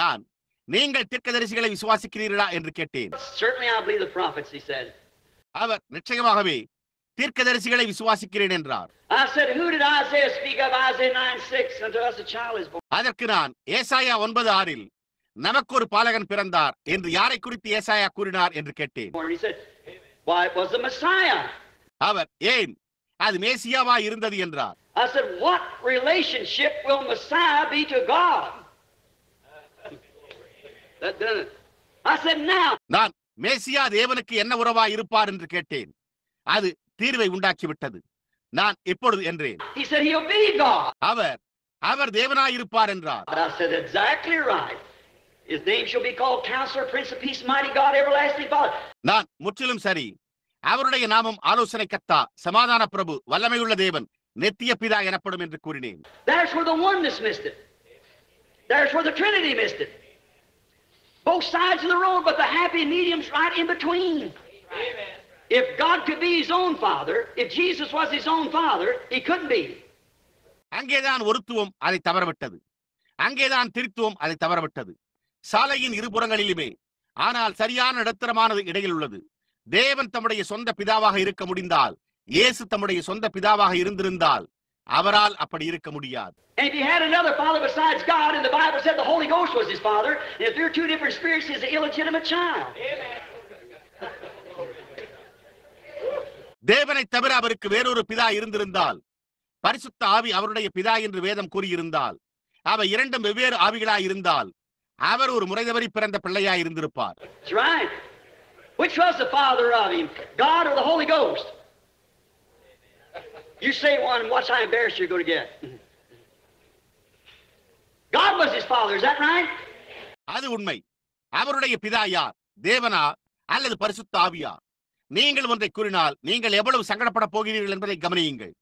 நான், நீங்கள் தீர்க்கதரிசிகளை விசுவாசிக்கிறீர்களா என்று கேட்டேன். Certainly I believe the prophets, he said. அவர் நிச்சயமாகவே தீர்க்கதரிசிகளை விசுவாசிக்கிறேன் என்றார். I said, who did Isaiah speak of? Isaiah 9:6, unto us a child is born. அதற்கு நான், ஏசாயா 9:6 நமக்கு ஒரு பாலகன் பிறந்தார் என்று யாரை குறித்து ஏசாயா கூறினார் என்று கேட்டேன். He said, why, it was the Messiah. அவர், ஏன் அது மேசியாவா இருந்தது என்றார். I said, what relationship will Messiah be to God? That done it. I said, now. நான், மேசியா தேவனுக்கு என்ன உறவா இருப்பார் என்று கேட்டேன். அது தீர்வை உண்டாக்கிவிட்டது. நான் இப்பொழுது என்றேன். He said, he'll be God. அவர் தேவனாயிருப்பார் என்றார். I said, exactly right. His name shall be called Counselor, Prince of Peace, Mighty God, Everlasting Father. நான் முற்றிலும் சரி. அவருடைய நாமம் ஆலோசனை கர்த்தா, சமாதான பிரபு, வல்லமையுள்ள தேவன், நித்திய பிதா எனப்படும் என்று கூறினேன். That's where the oneness missed it. There's where the Trinity missed it. Both sides of the road, but the happy medium's right in between. Amen. If God could be his own father, if Jesus was his own father, he couldn't be. அங்கேதான் ஒருத்துவம் அதை தவறவிட்டது. அங்கேதான் திருத்துவம் அதை தவறவிட்டது. சாலையின் இருபுறங்களிலுமே. ஆனால் சரியான இடத்திரமானது இடையில் உள்ளது. தேவன் தம்முடைய சொந்த பிதாவாக இருக்க முடிந்தால், இயேசு தம்முடைய சொந்த பிதாவாக இருந்திருந்தால், அவரால் அப்படி இருக்க முடியாது. And if he had another father besides God, and the Bible said the Holy Ghost was his father, and if there are 2 different spirits, he's an illegitimate child. தேவனை தவிர அவருக்கு வேறொரு பிதா இருந்திருந்தால், பரிசுத்த ஆவி அவருடைய பிதா என்று வேதம் கூறியிருந்தால், அவை 2 வெவ்வேறு ஆவிகளாய் இருந்தால், அவர் ஒரு முறை தவறி பிறந்த பிள்ளையாய் இருந்திருப்பார். That's right. Which was the father of him, God or the Holy Ghost? You say one, watch how embarrassed you're going to get. God was his father, is that right? அது உண்மை. அவருடைய பிதா யார், தேவனா அல்லது பரிசுத்த ஆவியா? நீங்கள் ஒன்றை கூறினால் நீங்கள் எவ்வளவு சங்கடப்பட போகிறீர்கள் என்பதை கவனியுங்கள்.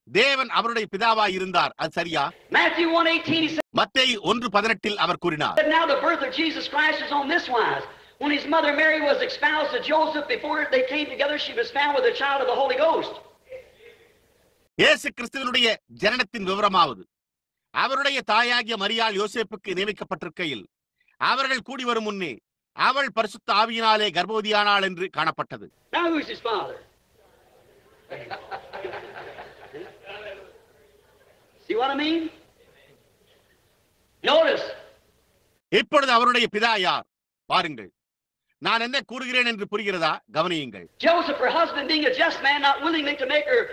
தேவன் அவருடைய பிதாவாய் இருந்தார், அது சரியா? Matthew 1:18 மத்தேயு 1:18 அவர் கூறினார். Now the birth of Jesus Christ is on this wise. When his mother Mary was espoused to Joseph, before they came together, she was found with a child of the Holy Ghost. இயேசு கிறிஸ்துவினுடைய ஜனனத்தின் விவரமாவது, அவருடைய தாயாகிய மரியாள் யோசேப்புக்கு நியமிக்கப்பட்டிருக்கையில் அவர்கள் கூடி வரும் முன்னே அவள் பரிசுத்த ஆவியினாலே கர்ப்பவதியானாள் என்று காணப்பட்டது. Now who's his father? See what I mean? Notice. இப்பொழுது அவருடைய பிதா யார்? பாருங்கள், நான் என்ன கூறுகிறேன் என்று புரிகிறதா? கவனியுங்கள். Joseph, her husband, being a just man, not willing to make her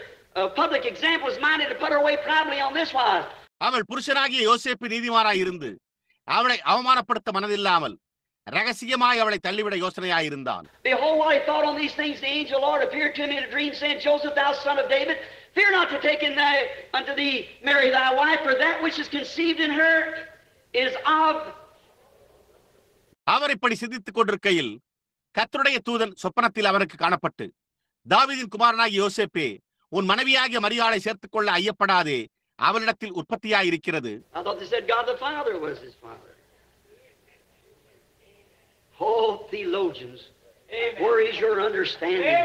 a public example, is minded to put her away privately on this wise. அவள் புருஷனாகிய யோசேப்பு நீதிமானாய் இருந்து அவளை அவமானப்படுத்த மனதில்லாமல் ரகசியமாய் அவளை தள்ளிவிட யோசனையாய் இருந்தான். Behold, while he thought on these things, the angel Lord appeared to him in a dream, saying, Joseph, thou son of David, fear not to take in unto thee Mary thy wife, for that which is conceived in her is of. அவர் இப்படி சிந்தித்துக் கொண்டிருக்கையில் கர்த்தருடைய தூதன் சொப்பனத்தில் அவனுக்கு காணப்பட்டு, தாவீதின் குமாரனாகிய யோசேப்பே, உன் மனைவியாகிய மரியாளை சேர்த்துக் கொள்ள ஐயப்படாதே, அவளிடத்தில் உற்பத்தியாய் இருக்கிறது. I thought they said God the Father was his father. Oh, theologians, where is your understanding?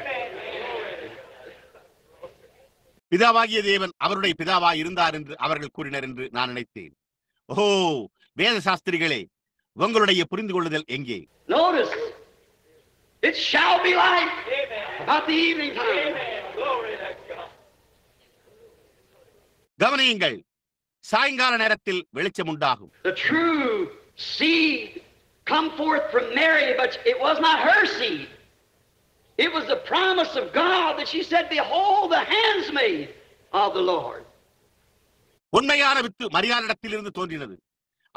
பிதாவாகிய தேவன் அவருடைய பிதாவாய் இருந்தார் என்று அவர்கள் கூறினர் என்று நான் நினைத்தேன். ஓ, வேத சாஸ்திரிகளே, உங்களுடைய புரிந்து கொள்ளுதல் எங்கே? Notice, it shall be light about the evening time. கவனியுங்கள், சாயங்கால நேரத்தில் வெளிச்சம் உண்டாகும். The true seed come forth from Mary, but it was not her seed. It was the promise of God that she said, behold the handsmaid of the Lord. உண்மையான with மரியாளிடத்திலிருந்து தோன்றினது,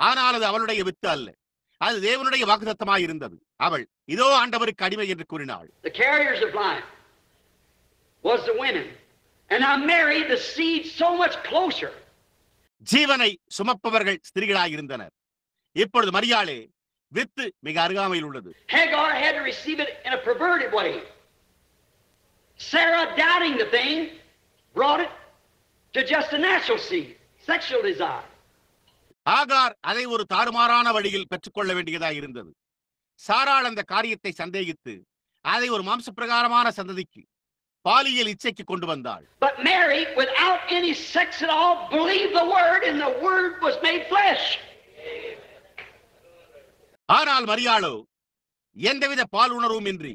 ஆனால் அது அவளுடைய with அல்ல, அது தேவனுடைய வாக்குத்தத்தமாய் இருந்தது. அவள் இதோ ஆண்டவருக்கு அடிமை என்று கூறினாள். The carriers of life was the women, and now Mary, the seed, so much closer. ஜீவனை சுமப்பவர்கள் ஸ்திரீகளாய் இருந்தனர். இப்பொழுது மரியாளே, வித்து மிக அருகாமையில் உள்ளது. Hagar had to receive it in a perverted way. Sarah, doubting the thing, brought it to just a natural seed, sexual desire. ஆகார் அதை ஒரு தாறுமாறான வழியில் பெற்றுக்கொள்ள வேண்டியதாக இருந்தது. சாராள் அந்த காரியத்தை சந்தேகித்து அதை ஒரு மாம்ச பிரகாரமான சந்ததிக்கு, பாலியல் இச்சைக்கு கொண்டு வந்தாள். But Mary, without any sex at all, believed the word, and the word was made flesh. ஆனால் மரியாளோ எந்தவித பால் உணர்வும் இன்றி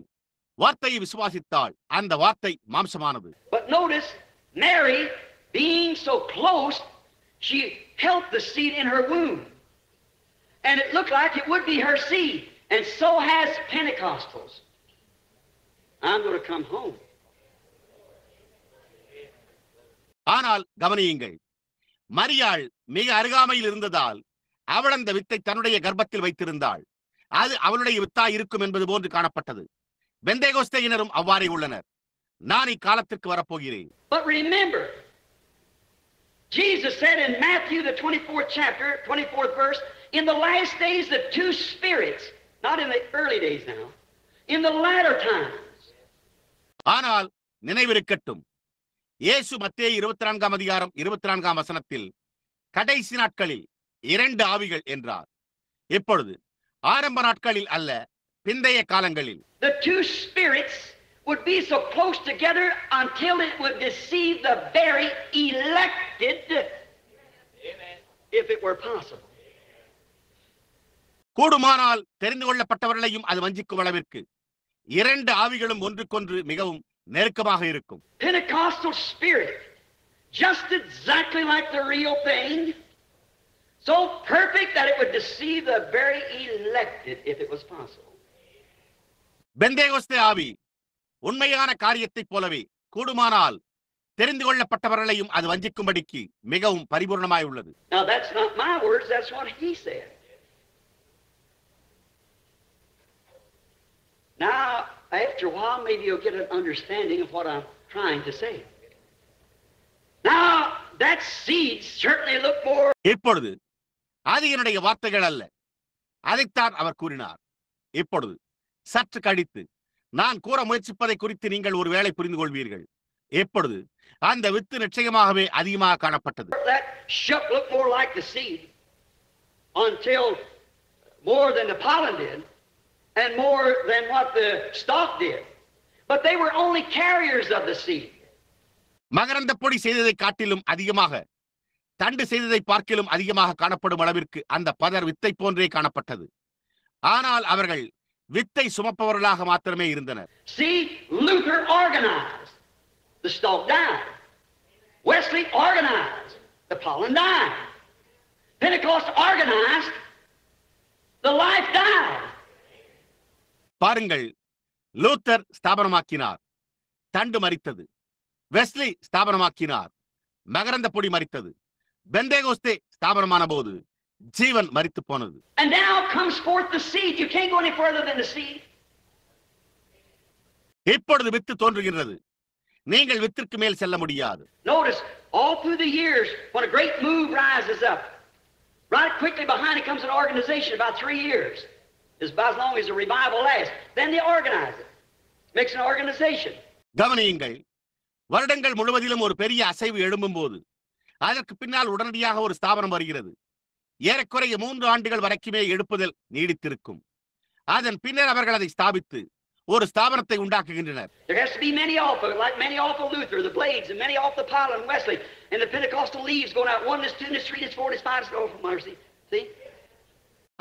வார்த்தையை விசுவாசித்தாள். அந்த வார்த்தை மாம்சமானது. But notice, Mary, being so close, she held the seed in her womb. And it looked like it would be her seed. And so has Pentecostals. I'm going to come home. ஆனால் கவனியுங்கள், மரியாள் மிக அருகாமையில் இருந்ததால் அவள் அந்த வித்தை தன்னுடைய கர்ப்பத்தில் வைத்திருந்தாள். அது அவளுடைய வித்தாய் இருக்கும் என்பது போன்று காணப்பட்டது. பெந்தேகோஸ்தேயினரும் அவ்வாறே உள்ளனர். நான் இக்காலத்திற்கு வரப்போகிறேன். But remember, Jesus said in Matthew the 24th chapter, 24th verse, in the last days the two spirits, not in the early days now, in the latter times. ஆனால் நினைவிருக்கட்டும், இயேசு மத்தேயு 24ஆம் அதிகாரம் 24ஆம் வசனத்தில் கடைசி நாட்களில் இரண்டு ஆவிகள் என்றார். இப்பொழுது ஆரம்ப நாட்களில் அல்ல, பிந்தைய காலங்களில். The two spirits would be so close together until it would deceive the very elected, if it were possible. கூடுமானால் தெரிந்து கொள்ளப்பட்டவர்களையும் அது வஞ்சிக்கும் அளவிற்கு இரண்டு ஆவிகளும் ஒன்றுக்கொன்று மிகவும் நெருக்கமாக இருக்கும். Pentecostal spirit, just exactly like the real thing, so perfect that it would deceive the very elected, if it was possible. Pentecost ஆவி உண்மையான காரியத்தைப் போலவே கூடுமானால் தெரிந்து கொள்ளப்பட்டவர்களையும் அது வஞ்சிக்கும்படிக்கு மிகவும் பரிபூர்ணமாய் உள்ளது. Now that's not my words, that's what he said. Now, after a while, maybe you'll get an understanding of what I'm trying to say. Now, that seed certainly looked more. இப்பொழுது அது என்னுடைய வார்த்தைகள் அல்ல, அதைத்தான் அவர் கூறினார். இப்பொழுது சற்று கழித்து நான் கூற முயற்சிப்பதை குறித்து நீங்கள் ஒரு வேளை புரிந்து கொள்வீர்கள். எப்பொழுது அந்த வித்து நிச்சயமாகவே அதிகமாக காணப்பட்டது. That shuck looked more like the seed until more than the pollen did and more than what the stalk did. But they were only carriers of the seed. மகரந்த பொடி செய்ததை காட்டிலும் அதிகமாக, தண்டு செய்ததை பார்க்கிலும் அதிகமாக காணப்படும் அளவிற்கு அந்த பதர் வித்தை போன்றே காணப்பட்டது. ஆனால் அவர்கள் வித்தை சுமப்பவர்களாக மாத்திரமே இருந்தனர். See, Luther organized. The stalk died. Wesley organized. The pollen died. Pentecost organized. The life died. பாருங்கள், லூத்தர் ஸ்தாபனமாக்கினார், தண்டு மரித்தது. வெஸ்லி ஸ்தாபனமாக்கினார், மகரந்த பொடி மரித்தது. பெந்தேகோஸ்தே ஸ்தாபனமான போது ஜீவன் மரித்து போனது. And now comes forth the seed. You can't go any further than the seed. இப்பொழுது with தோன்றுகிறது. நீங்கள் வித்திற்கு மேல் செல்ல முடியாது. Notice, all through the years, when a great move rises up, right quickly behind it comes an organization, about 3 years. It's about as long as the revival lasts. Then they organize it. Makes an organization. கவனியுங்கள், வருடங்கள் முழுவதிலும் ஒரு பெரிய அசைவு எழும்பும் போது அதற்கு பின்னால் உடனடியாக ஒரு ஸ்தாபனம் வருகிறது. ஏறக்குறைய 3 ஆண்டுகள் வரைக்குமே எழுப்புதல் நீடித்திருக்கும். அதன் பின்னர் அவர்கள் அதை ஸ்தாபித்து ஒரு ஸ்தாபனத்தை உண்டாக்குகின்றனர். There has to be many off of it, like many off of Luther, the blades, and many off the Pilate and Wesley, and the Pentecostal leaves going out. 1 is 2 is 3 is 4 is 5 is oh for mercy. See?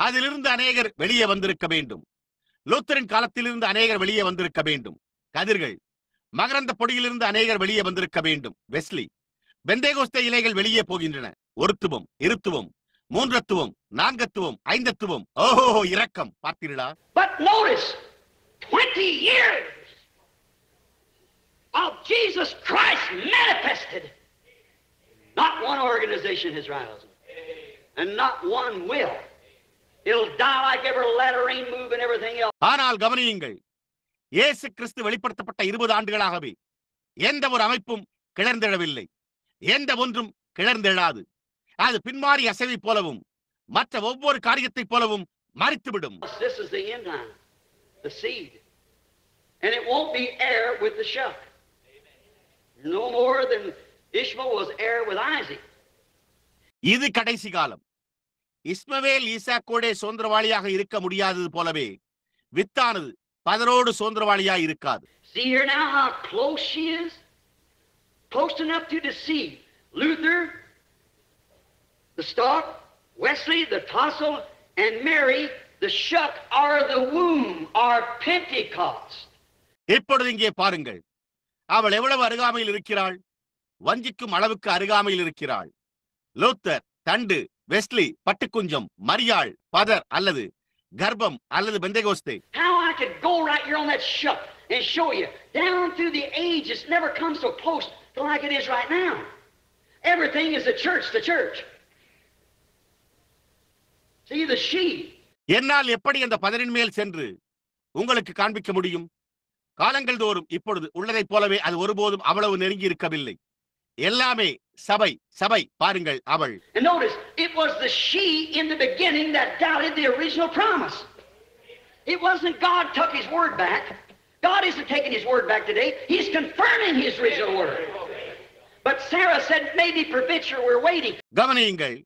அதிலிருந்து அநேகர் வெளியே வந்திருக்க வேண்டும். லூத்தரின் காலத்திலிருந்து அநேகர் வெளியே வந்திருக்க வேண்டும். கதிர்கள், மகரந்த பொடியிலிருந்து அநேகர் வெளியே வந்திருக்க வேண்டும். வெஸ்லி, பெந்தேகோஸ்தே இலைகள் வெளியே போகின்றன. ஒருத்துவம், இருத்துவம், மூன்றத்துவம், நான்கத்துவம், ஐந்தத்துவம். ஓஹோ, இரக்கம் பார்த்தீர்களா? But notice, 20 years of Jesus Christ manifested. Not one organization has risen, and not one will. It'll die like every latter rain move and everything else. ஆனால் கவனியுங்கள், இயேசு கிறிஸ்து வெளிப்படுத்தப்பட்ட 20 ஆண்டுகளாகவே எந்த ஒரு அமைப்பும் கிளர்ந்தெழவில்லை. எந்த ஒன்றும் கிளர்ந்தெழாது. அது பின்மாறி அசைவை போலவும் மற்ற ஒவ்வொரு காரியத்தைப் போலவும் மரித்துவிடும். This is the end time, the seed. And it won't be heir with the shuck. No more than Ishmael was heir with Isaac. இது கடைசி காலம். இஸ்மவேல் ஈசாக்கோடே சுதந்திரவாளியாக இருக்க முடியாதது போலவே வித்தானது பதரோடு சுதந்திரவாளியாக இருக்காது. See here now how close she is? Close enough to deceive. Luther, the stalk, Wesley, the tassel, and Mary, the shuck, are the womb, are Pentecost. இப்பொழுது இங்கே பாருங்கள், அவள் எவ்வளவு அருகாமையில் இருக்கிறாள். வஞ்சிக்கும் அளவுக்கு அருகாமையில் இருக்கிறாள். லூத்தர் தண்டு, வெஸ்லி பட்டுக்குஞ்சம், மரியாள் பதர் அல்லது கர்ப்பம் அல்லது Pentecost. How I could go right here on that shuck and show you down through the ages, never come so close to like it is right now. Everything is the church, the church. See the sheep. என்னால் எப்படி அந்த பதரின் மேல் சென்று உங்களுக்கு காண்பிக்க முடியும்? காலங்கள் தோறும் இப்பொழுது உள்ளதைப் போலவே அது ஒருபோதும் அவ்வளவு நெருங்கி இருக்கவில்லை. எல்லாமே சபை சபை. பாருங்கள், அவள். And notice, it was the she in the beginning that doubted the original promise. It wasn't God took his word back. God isn't taking his word back today. He's confirming his original word. But Sarah said, maybe Provincial, we're waiting. கவனியுங்கள்,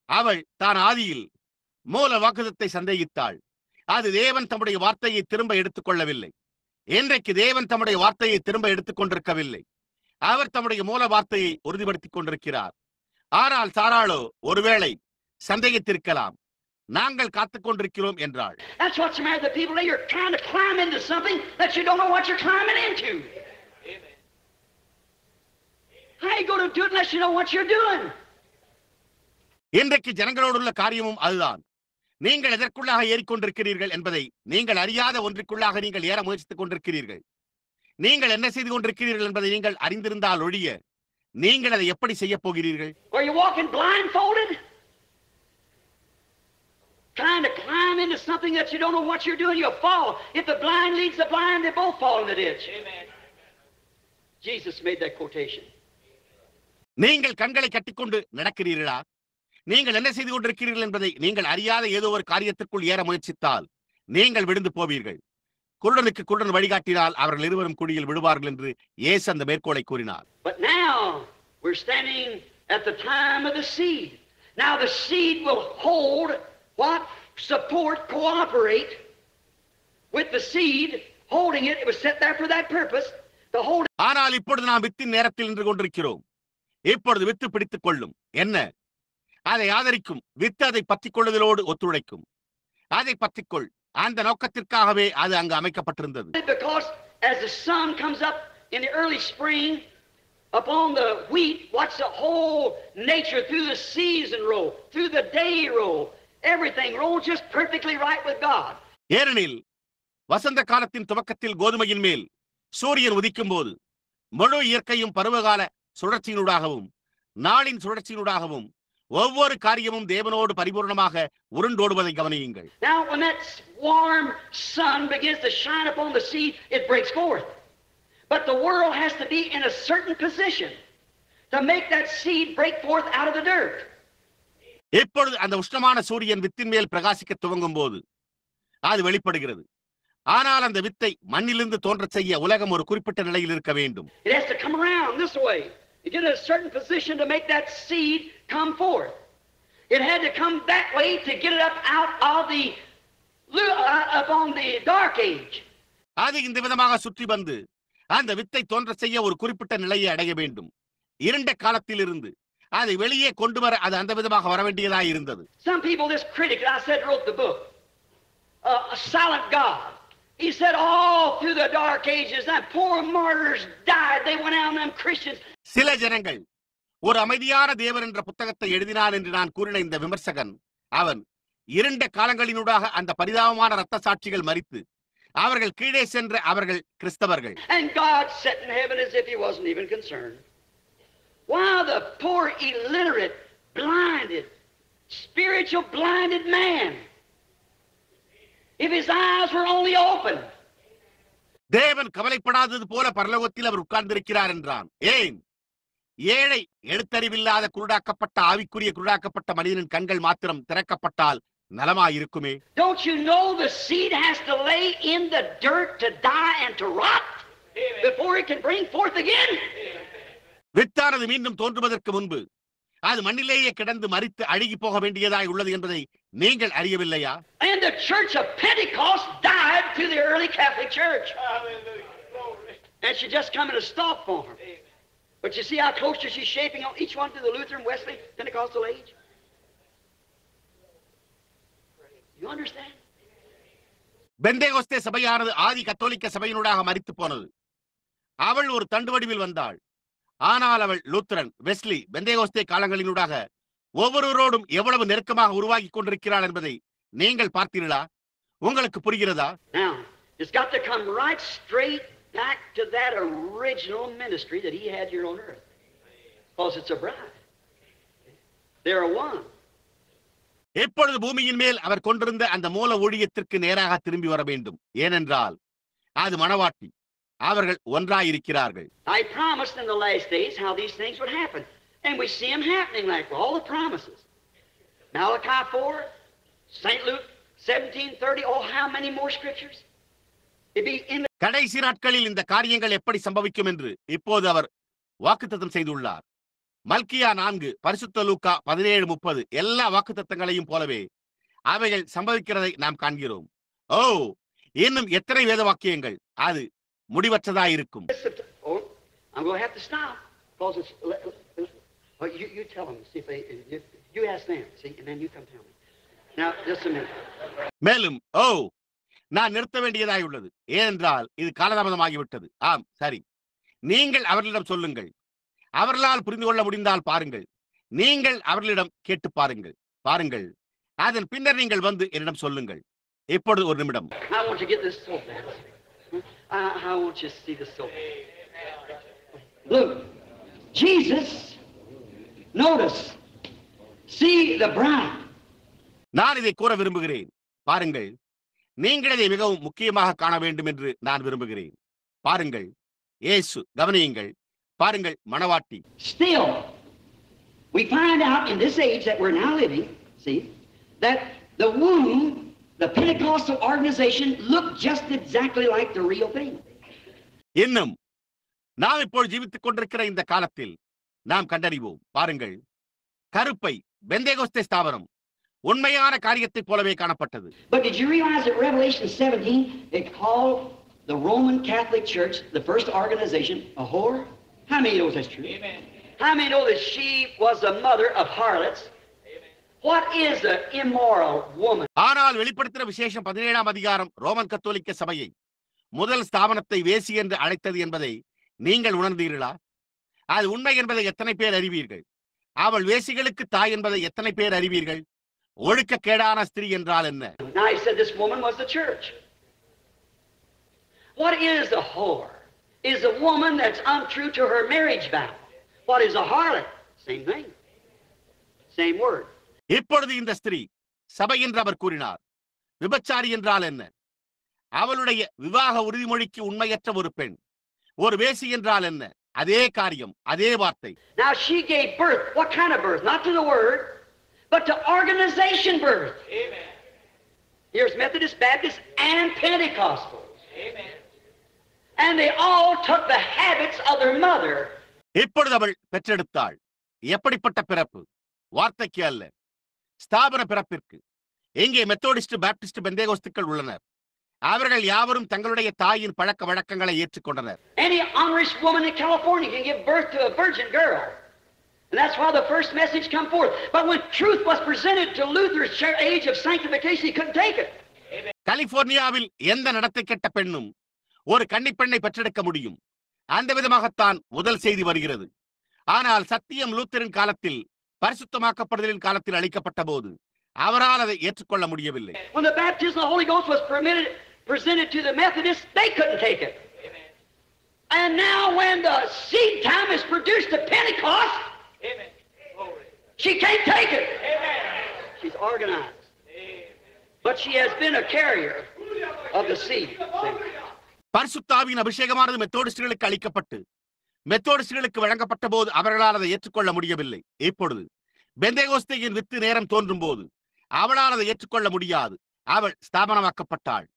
அவள் தான் ஆதியில் மூல வாக்குதத்தை சந்தேகித்தாள். அது தேவன் தம்முடைய வார்த்தையை திரும்ப எடுத்துக் கொள்ளவில்லை. இன்றைக்கு தேவன் தம்முடைய வார்த்தையை திரும்ப எடுத்துக் கொண்டிருக்கவில்லை. அவர் தம்முடைய மூல வார்த்தையை உறுதிப்படுத்திக் கொண்டிருக்கிறார். ஆனால் சாராளோ ஒருவேளை சந்தேகித்திருக்கலாம். நாங்கள் காத்துக் கொண்டிருக்கிறோம் என்றாள். That's what's the matter with the people today. You're trying to climb into something that you don't know what you're climbing into. How you going to do it unless you know what you're doing? இன்றைக்கு ஜனங்களோடுள்ள காரியமும் அதுதான். நீங்கள் எதற்குள்ளாக ஏறிக்கொண்டிருக்கிறீர்கள் என்பதை நீங்கள் அறியாத ஒன்றுக்குள்ளாக நீங்கள் ஏற முயற்சித்துக் கொண்டிருக்கிறீர்கள். நீங்கள் என்ன செய்து கொண்டிருக்கிறீர்கள் என்பதை நீங்கள் அறிந்திருந்தால் ஒழிய நீங்கள் அதை எப்படி செய்ய போகிறீர்கள்? Are you walking blindfolded? Trying to climb into something that you don't know what you're doing, you'll fall. If the blind leads the blind, they both fall in the ditch. Amen. Jesus made that quotation. நீங்கள் கண்களை கட்டிக்கொண்டு நடக்கிறீர்களா? நீங்கள் என்ன செய்து கொண்டிருக்கிறீர்கள் என்பதை நீங்கள் அறியாத ஏதோ ஒரு காரியத்திற்குள் ஏற முயற்சித்தால் நீங்கள் விழுந்து போவீர்கள். குருடனுக்கு குருடன் வழிகாட்டினால் அவர்கள் இருவரும் குழியில் விடுவார்கள் என்று இயேசு அந்த மேற்கோளை கூறினார். But now we're standing at the time of the seed. Now the seed will hold what? Support, cooperate with the seed, holding it. It was set there for that purpose. To hold. ஆனால் இப்பொழுது நாம் within நேரத்தில் நின்று கொண்டிருக்கிறோம். இப்பொழுது with பிடித்துக் கொள்ளும். என்ன? அதை ஆதரிக்கும். வித்து அதை பற்றிக் கொள்ளுதலோடு ஒத்துழைக்கும். அதை பற்றிக்கொள். அந்த நோக்கத்திற்காகவே அது அங்கு அமைக்கப்பட்டிருந்தது. Because as the sun comes up in the early spring upon the wheat, watch the whole nature through the season roll, through the day roll, everything rolls just perfectly right with God. ஏனெனில் வசந்த காலத்தின் துவக்கத்தில் கோதுமையின் மேல் சூரியன் உதிக்கும் போது முழு இயற்கையும் பருவகால சுழற்சியினூடாகவும் நாளின் சுழற்சியினூடாகவும் ஒவ்வொரு காரியமும் தேவனோடு பரிபூர்ணமாக உருண்டோடுவதை கவனியுங்கள். Now when that warm sun begins to shine upon the seed, it breaks forth. But the world has to be in a certain position to make that seed break forth out of the dirt. எப்பொழுது அந்த உஷ்ணமான சூரியன் within மேல் பிரகாசிக்க துவங்கும் போது அது வெளிப்படுகிறது. ஆனால் அந்த வித்தை மண்ணிலிருந்து தோன்றச் செய்ய உலகம் ஒரு குறிப்பிட்ட நிலையில் இருக்க வேண்டும். It has to come around this way. You get in a certain position to make that seed come forth. It had to come that way to get it up out of the upon the dark age. அது இந்த விதமாக சுற்றி வந்து அந்த வித்தை தோன்ற செய்ய ஒரு குறிப்பிட்ட நிலையை அடைய வேண்டும். இருண்ட காலத்திலிருந்து அதை வெளியே கொண்டு வர அது அந்த விதமாக வர வேண்டியதாக இருந்தது. Some people, this critic I said wrote the book, A Silent God. He said all through the dark ages that poor martyrs died. They went out, them Christians. சில ஜனங்கள் ஒரு அமைதியான தேவன் என்ற புத்தகத்தை எழுதினார் என்று நான் கூறின இந்த விமர்சகன், அவன் இருண்ட காலங்களினூடாக அந்த பரிதாபமான இரத்த சாட்சிகள் மரித்து அவர்கள் கீழே சென்ற அவர்கள் கிறிஸ்தவர்கள். And God sat in heaven as if he wasn't even concerned. While the poor illiterate, blinded, spiritual blinded man, if his eyes were only open. தேவன் கவலைப்படாதது போல பரலோகத்தில் அவர் உட்கார்ந்திருக்கிறார் என்றான். ஏன்? ஏழை எழுத்தறிவில்லாத குருடாக்கப்பட்ட ஆவிக்குரிய குருடாக்கப்பட்ட மனிதனின் கண்கள் மாத்திரம் திறக்கப்பட்டால் நலமாயிருக்குமே. Don't you know the seed has to lay in the dirt to die and to rot before it can bring forth again? வித்தானது மீண்டும் தோன்றுவதற்கு முன்பு அது மண்ணிலேயே கிடந்து மரித்து அழுகி போக வேண்டியதாய் உள்ளது என்பதை நீங்கள் அறியவில்லையா? And the church of Pentecost died to the early Catholic Church. And she just come in a stalk form. But you see how close she's shaping on each one to the Lutheran, Wesley, Pentecostal age? You understand? Pentecost சபையானது ஆதி கத்தோலிக்க சபையினூடாக மரித்து போனது. அவள் ஒரு தண்டு வடிவில் வந்தாள். ஆனால் அவள் லூத்தரன், வெஸ்லி, பெந்தேகோஸ்தே காலங்களினூடாக ஒவ்வொருவரோடும் எவ்வளவு நெருக்கமாக உருவாகி கொண்டிருக்கிறாள் என்பதை நீங்கள் பார்த்தீர்களா? உங்களுக்கு புரிகிறதா? Now, it's got to come right straight back to that original ministry that he had here on earth. Because it's a bride. They're one. எப்பொழுது பூமியின் மேல் அவர் கொண்டிருந்த அந்த மூல ஊழியத்திற்கு நேராக திரும்பி வர வேண்டும். ஏனென்றால் அது மணவாட்டி, அவர்கள் ஒன்றாயிருக்கிறார்கள். I promised in the last days how these things would happen. And we see them happening like all the promises. Malachi 4, St. Luke 17:30, oh how many more scriptures? It be in the கடைசி நாட்களில் இந்த காரியங்கள் எப்படி சம்பவிக்கும் என்று இப்போது அவர் வாக்குத்தத்தம் செய்துள்ளார். மல்கியா 4, பரிசுத்த லூக்கா 17:30 எல்லா வாக்குத்தத்தங்களையும் போலவே அவைகள் சம்பவிக்கிறதை நாம் காண்கிறோம். ஓ, இன்னும் எத்தனை வேத வாக்கியங்கள்! அது முடிவற்றதாயிருக்கும். Oh, I'm going to have to stop. Because it's, you tell them, see if they, you ask them, see, and then you come tell me. Now, just a minute. மேலும் நான் நிறுத்த வேண்டியதாய் உள்ளது. ஏனென்றால் இது காலதாமதமாகிவிட்டது. ஆம், சரி, நீங்கள் அவர்களிடம் சொல்லுங்கள். அவர்களால் புரிந்து கொள்ள முடிந்தால் பாருங்கள். நீங்கள் அவர்களிடம் கேட்டு பாருங்கள். அதன் பின்னர் நீங்கள் வந்து என்னிடம் சொல்லுங்கள். இப்பொழுது ஒரு நிமிடம். I want you to get this so bad. I want you to see this so bad. Look, Jesus, notice, see the bride. நான் இதை கூற விரும்புகிறேன். பாருங்கள், நீங்கள் இதை மிகவும் முக்கியமாக காண வேண்டும் என்று நான் விரும்புகிறேன். பாருங்கள், இயேசு, கவனியுங்கள். பாருங்கள், மணவாட்டி. Still, we find out in this age that we're now living, see, that the womb, the Pentecostal organization, looked just exactly like the real thing. இன்னும் நாம் இப்போது ஜீவித்துக் கொண்டிருக்கிற இந்த காலத்தில் நாம் கண்டறிவோம். பாருங்கள், கருப்பை பெந்தேகோஸ்தே ஸ்தாபனம் உண்மையான காரியத்தைப் போலவே காணப்பட்டது. But did you realize that Revelation 17, they called the Roman Catholic Church, the first organization, a whore? How many knows that's true? Amen. How many know that she was the mother of harlots? Amen. What is an immoral woman? ஆனால் வெளிப்படுத்தின விசேஷம் 17ஆம் அதிகாரம் Roman கத்தோலிக்க சபையை முதல் ஸ்தாபனத்தை வேசி என்று அழைத்தது என்பதை நீங்கள் உணர்ந்தீர்களா? அது உண்மை என்பதை எத்தனை பேர் அறிவீர்கள்? அவள் வேசிகளுக்கு தாய் என்பதை எத்தனை பேர் அறிவீர்கள்? ஒழுக்கக்கேடான ஸ்திரீ என்றால் என்ன? Now he said this woman was the church. What is a whore? Is a woman that's untrue to her marriage vow. What is a harlot? Same thing. Same word. இப்பொழுது இந்த ஸ்திரீ சபை என்று அவர் கூறினார். விபச்சாரி என்றால் என்ன? அவளுடைய விவாக உறுதிமொழிக்கு உண்மையற்ற ஒரு பெண். ஒரு வேசி என்றால் என்ன? அதே காரியம், அதே வார்த்தை. Now she gave birth. What kind of birth? Not to the word, but to organization birth. Amen. Here's Methodist, Baptist, and Pentecostals. Amen. And they all took the habits of their mother. இப்பொழுது அவள் பெற்றெடுத்தாள். எப்படிப்பட்ட பிறப்பு? வார்த்தைக்கு அல்ல, ஸ்தாபன பிறப்பிற்கு. எங்கே Methodist, Baptist, பெந்தேகோஸ்துக்கள் உள்ளனர். அவர்கள் யாவரும் தங்களுடைய தாயின் பழக்க வழக்கங்களை ஏற்றுக்கொண்டனர். Any honest woman in California can give birth to a virgin girl. And that's why the first message come forth. But when truth was presented to Luther's age of sanctification, he couldn't take it. கலிபோர்னியாவில் எந்த நடத்தை கெட்ட பெண்ணும் ஒரு கன்னிப்பெண்ணை பெற்றெடுக்க முடியும். அந்த விதமாகத்தான் முதல் செய்தி வருகிறது. ஆனால் சத்தியம் லூத்தரின் காலத்தில், பரிசுத்தமாக்கப்படுதலின் காலத்தில் அளிக்கப்பட்ட போது அவரால் அதை ஏற்றுக்கொள்ள முடியவில்லை. When the baptism of the Holy Ghost was presented to the Methodists, they couldn't take it. Amen. And now when the seed time is produced to Pentecost, amen, she can't take it. Amen. She's organized. Amen. But she has been a carrier of the seed. பரிசுத்தாவின் அபிஷேகமானது மெத்தோடிஸ்டுகளுக்கு அளிக்கப்பட்டு மெத்தோடிஸ்டுகளுக்கு வழங்கப்பட்ட போது அவர்களால் அதை ஏற்றுக்கொள்ள முடியவில்லை. இப்பொழுது பெந்தேகோஸ்தேயின் with நேரம் தோன்றும் போது அவளால் அதை ஏற்றுக்கொள்ள முடியாது. அவள் ஸ்தாபனமாக்கப்பட்டாள்.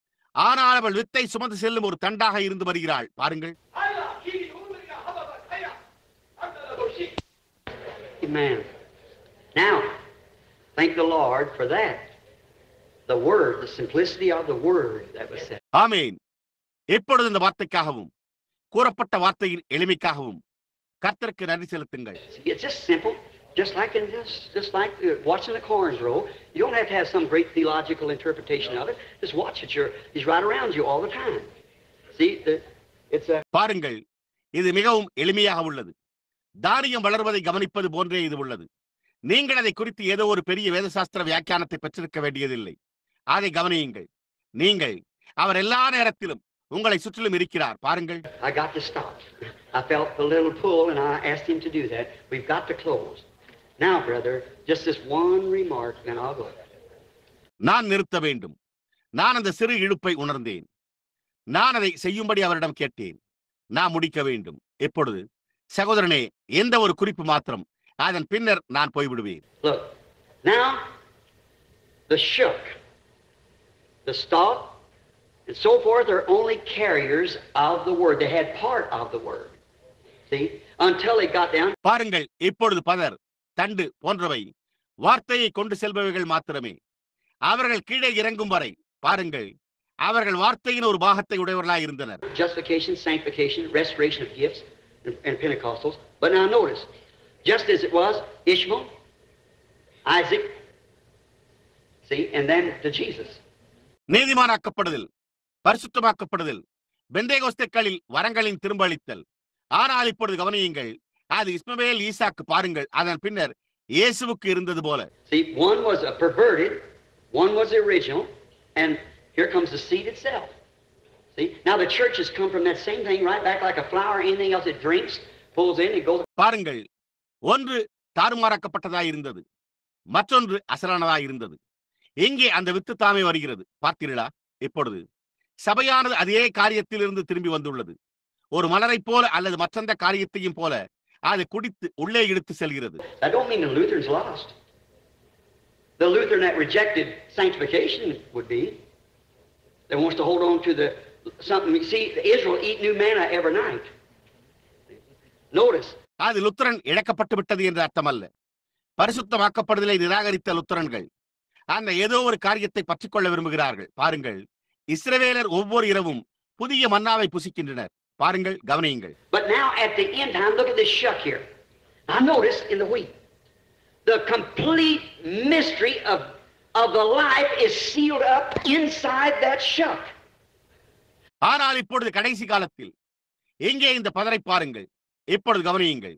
ஆனால் அவள் வித்தை சுமந்து செல்லும் ஒரு தண்டாக இருந்து வருகிறாள். பாருங்கள். Amen. Now, thank the Lord for that. The word, the simplicity of the word that was said. ஆமென். இப்பொழுது இந்த வார்த்தைக்காகவும் கூறப்பட்ட வார்த்தையின் எளிமைக்காகவும் கர்த்தருக்கு நன்றி செலுத்துங்கள். It's just simple. Just like watching the corns roll, you don't have to have some great theological interpretation of it. Just watch it. He's right around you all the time. See, it's a. பாருங்கள், இது மிகவும் எளிமையாக உள்ளது. தானியம் வளர்வதை கவனிப்பது போன்றே இது உள்ளது. நீங்கள் அதை குறித்து ஏதோ ஒரு பெரிய வேதசாஸ்திர வியாக்கியானத்தை பெற்றிருக்க வேண்டியதில்லை. அதை கவனியுங்கள். நீங்கள் அவர் எல்லா நேரத்திலும் உங்களை சுற்றிலும் இருக்கிறார். பாருங்கள். I got to stop. I felt a little pull and I asked him to do that. We've got to close. Now, brother, just this one remark, then I'll go. நான் நிறுத்த வேண்டும். நான் அந்த சிறு இழுப்பை உணர்ந்தேன். நான் அதை செய்யும்படி அவரிடம் கேட்டேன். நான் முடிக்க வேண்டும். எப்பொழுது சகோதரனே, எந்த ஒரு குறிப்பு மாத்திரம், அதன் பின்னர் நான் போய்விடுவேன். Look, now the shook, the stalk, and so forth are only carriers of the word. They had part of the word. See, until they got down. பாருங்கள், இப்பொழுது பதர், தண்டு போன்றவை வார்த்தையை கொண்டு செல்பவைகள் மாத்திரமே. அவர்கள் கீழே இறங்கும் வரை பாருங்கள், அவர்கள் வார்த்தையின் ஒரு பாகத்தை உடையவர்களாய் இருந்தனர். Justification, sanctification, restoration of gifts, and Pentecostals. But now notice, just as it was Ishmael, Isaac, see, and then to Jesus. நீதிமானாக்கப்படுதல், பரிசுத்தமாக்கப்படுதல், பெந்தேகோஸ்தேக்களில் வரங்களின் திரும்பளித்தல். ஆனால் இப்பொழுது கவனியுங்கள், அது இஸ்மவேல், ஈசாக்கு. பாருங்கள், அதன் பின்னர் இயேசுவுக்கு இருந்தது போல. See, one was a perverted, one was the original, and here comes the seed itself. See, now the church has come from that same thing right back like a flower. Anything else it drinks, pulls in, it goes. பாருங்கள், ஒன்று தாறுமாறாக்கப்பட்டதாய் இருந்தது, மற்றொன்று அசலானதாய் இருந்தது. எங்கே அந்த with தாமே வருகிறது பார்த்தீர்களா? இப்பொழுது சபையானது அதே காரியத்திலிருந்து திரும்பி வந்துள்ளது. ஒரு மலரை போல அல்லது மற்றந்த காரியத்தையும் போல அது குடித்து உள்ளே இழுத்து செல்கிறது. That don't mean the Lutherans lost. The Lutheran that rejected sanctification would be that wants to hold on to the something. You see, Israel eat new manna every night. Notice. அது லுத்தரன் இழக்கப்பட்டு விட்டது என்று அர்த்தமல்ல. பரிசுத்தமாக்கப்படுதலை நிராகரித்த லுத்தரன்கள் அந்த ஏதோ ஒரு காரியத்தை பற்றிக்கொள்ள விரும்புகிறார்கள். பாருங்கள், இஸ்ரவேலர் ஒவ்வொரு இரவும் புதிய மன்னாவை புசிக்கின்றனர். பாருங்கள், கவனியுங்கள். But now at the end time, look at this shuck here. Now notice in the wheat, the complete mystery of the life is sealed up inside that shuck. ஆனால் இப்பொழுது கடைசி காலத்தில் எங்கே இந்த பதரை பாருங்கள். இப்பொழுது கவனியுங்கள்.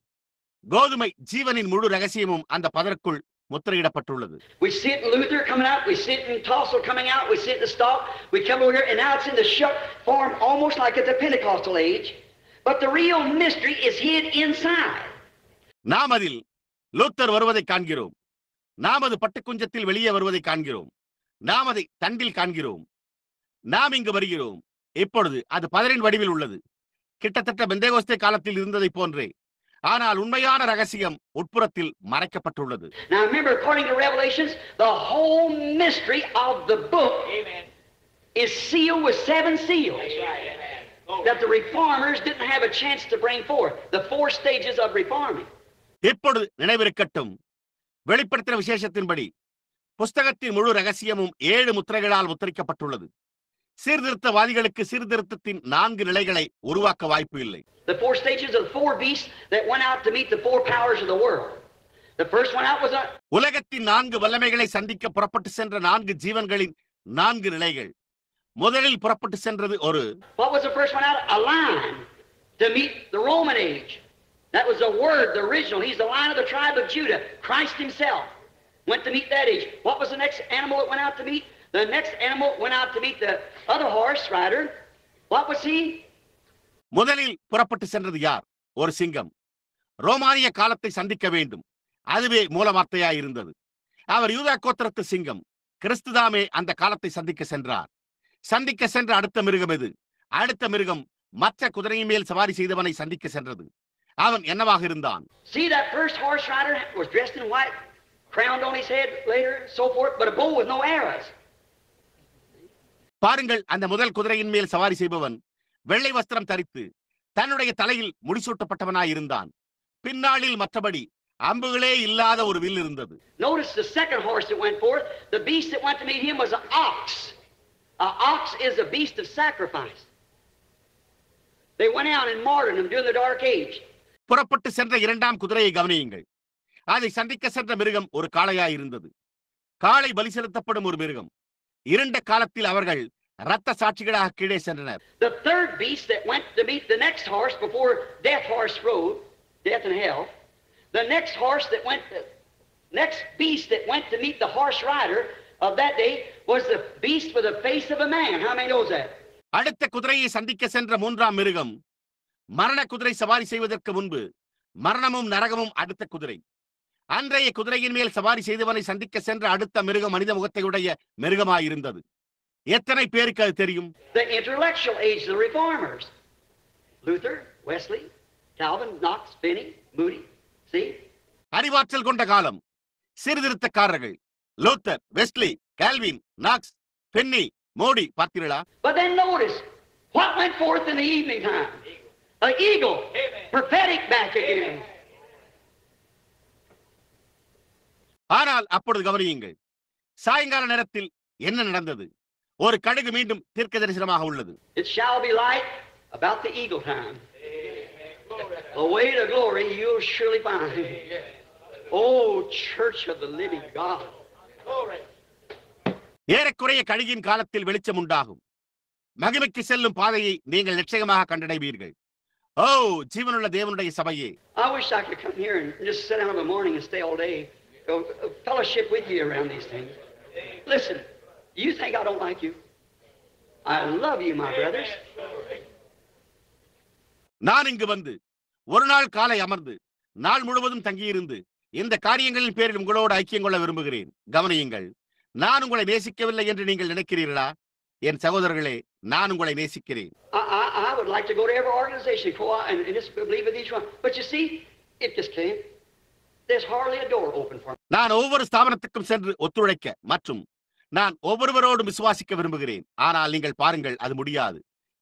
கோதுமை ஜீவனின் முழு ரகசியமும் அந்த பதருக்குள் முத்திரையிடப்பட்டுள்ளது. We see it in Luther coming out, we see it in Tossel coming out, we see it in the stalk, we come over here and now it's in the shuck form almost like at the Pentecostal age, but the real mystery is hid inside. நாம் அதில் Luther வருவதை காண்கிறோம். நாம் அது பட்டுக்குஞ்சத்தில் வெளியே வருவதை காண்கிறோம். நாம் அதை தண்டில் காண்கிறோம். நாம் இங்கு வருகிறோம். இப்பொழுது அது பதரின் வடிவில் உள்ளது. கிட்டத்தட்ட பெந்தேகோஸ்தே காலத்தில் இருந்ததை போன்றே. ஆனால் உண்மையான ரகசியம் உட்புறத்தில் மறைக்கப்பட்டுள்ளது. Now remember, according to Revelations, the whole mystery of the book is sealed with 7 seals that the reformers didn't have a chance to bring forth. The 4 stages of reforming. இப்பொழுது நினைவிருக்கட்டும், வெளிப்படுத்தின விசேஷத்தின்படி புஸ்தகத்தின் முழு ரகசியமும் 7 முத்திரைகளால் முத்திரிக்கப்பட்டுள்ளது. சீர்திருத்தவாதிகளுக்கு சீர்திருத்தத்தின் 4 நிலைகளை உருவாக்க வாய்ப்பு இல்லை. The 4 stages of the 4 beasts that went out to meet the 4 powers of the world. The first one out was a உலகத்தின் 4 வல்லமைகளை சந்திக்க புறப்பட்டு சென்ற 4 ஜீவன்களின் 4 நிலைகள். முதலில் புறப்பட்டு சென்றது ஒரு What was the first one out? A lion to meet the Roman age. That was the word, the original. He's the lion of the tribe of Judah. Christ himself went to meet that age. What was the next animal that went out to meet? The next animal went out to meet the other horse rider. What was he? முதலில் புறப்பட்டு சென்றது யார்? ஒரு சிங்கம். ரோமானிய காலத்தை சந்திக்க வேண்டும். அதுவே மூல வார்த்தையாய் இருந்தது. அவர் யூதா கோத்திரத்து சிங்கம். கிறிஸ்துதாமே அந்த காலத்தை சந்திக்க சென்றார். சந்திக்க சென்ற அடுத்த மிருகம் எது? அடுத்த மிருகம் மற்ற குதிரையின் மேல் சவாரி செய்தவனை சந்திக்க சென்றது. அவன் என்னவாக இருந்தான்? See, that first horse rider was dressed in white, crowned on his head later, so forth, but a bow with no arrows. பாருங்கள், அந்த முதல் குதிரையின் மேல் சவாரி செய்பவன் வெள்ளை வஸ்திரம் தரித்து தன்னுடைய தலையில் முடிசூட்டப்பட்டவனாய் இருந்தான். பின்னாளில் மற்றபடி அம்புகளே இல்லாத ஒரு வில் இருந்தது. Notice the second horse that went forth, the beast that went to meet him was an ox. An ox is a beast of sacrifice. They went out and martyred him during the dark age. புறப்பட்டு சென்ற இரண்டாம் குதிரையை கவனியுங்கள். அதை சந்திக்க சென்ற மிருகம் ஒரு காளையாய் இருந்தது. காளை பலி செலுத்தப்படும் ஒரு மிருகம். இருண்ட காலத்தில் அவர்கள் இரத்த சாட்சிகளாக கீழே சென்றனர். The third beast that went to meet the next horse before death horse rode, death and hell, the next beast that went to meet the horse rider of that day was the beast with the face of a man. How many knows that? அடுத்த குதிரையை சந்திக்க சென்ற மூன்றாம் மிருகம் மரண குதிரை சவாரி செய்வதற்கு முன்பு மரணமும் நரகமும் அடுத்த குதிரை. அன்றைய குதிரையின் மேல் சவாரி செய்தவனை சந்திக்க சென்ற அடுத்த மிருகம் மனித முகத்தை உடைய மிருகமாயிருந்தது. எத்தனை பேருக்கு அது தெரியும்? The intellectual age, the reformers. Luther, Wesley, Calvin, Knox, Finney, Moody. See? அறிவாற்றல் கொண்ட காலம். சீர்திருத்தக்காரர்கள் Luther, Wesley, Calvin, Knox, Finney, Moody. பார்த்தீர்களா? But then notice what went forth in the evening time. An eagle, prophetic back again. ஆனால் அப்பொழுது கவனியுங்கள், சாயங்கால நேரத்தில் என்ன நடந்தது? ஒரு கடுகு மீண்டும் தீர்க்க தரிசனமாக உள்ளது. It shall be light about the eagle time. The way to glory you'll surely find. Oh, church of the living God. ஏறக்குறைய கழுகின் காலத்தில் வெளிச்சம் உண்டாகும். மகிமைக்கு செல்லும் பாதையை நீங்கள் நிச்சயமாக கண்டடைவீர்கள். ஓ, ஜீவனுள்ள தேவனுடைய சபையே. I wish I could come here and just sit down in the morning and stay all day. Go fellowship with you around these things. Listen, you think I don't like you? I love you, my brothers. நான் இங்கு வந்து ஒரு நாள் காலை அமர்ந்து நாள் முழுவதும் தங்கியிருந்து இந்த காரியங்களின் பேரில் உங்களோடு ஐக்கியம் கொள்ள விரும்புகிறேன். கவனியுங்கள், நான் உங்களை நேசிக்கவில்லை என்று நீங்கள் நினைக்கிறீர்களா? என் சகோதரர்களே, நான் உங்களை நேசிக்கிறேன். I would like to go to every organization and just believe with each one. But you see, it just can't. There's hardly a door open for me. நான் ஒவ்வொரு ஸ்தாபனத்துக்கும் சென்று ஒத்துழைக்க மற்றும் நான் ஒவ்வொருவரோடும் விசுவாசிக்க விரும்புகிறேன். ஆனால் நீங்கள் பாருங்கள், அது முடியாது.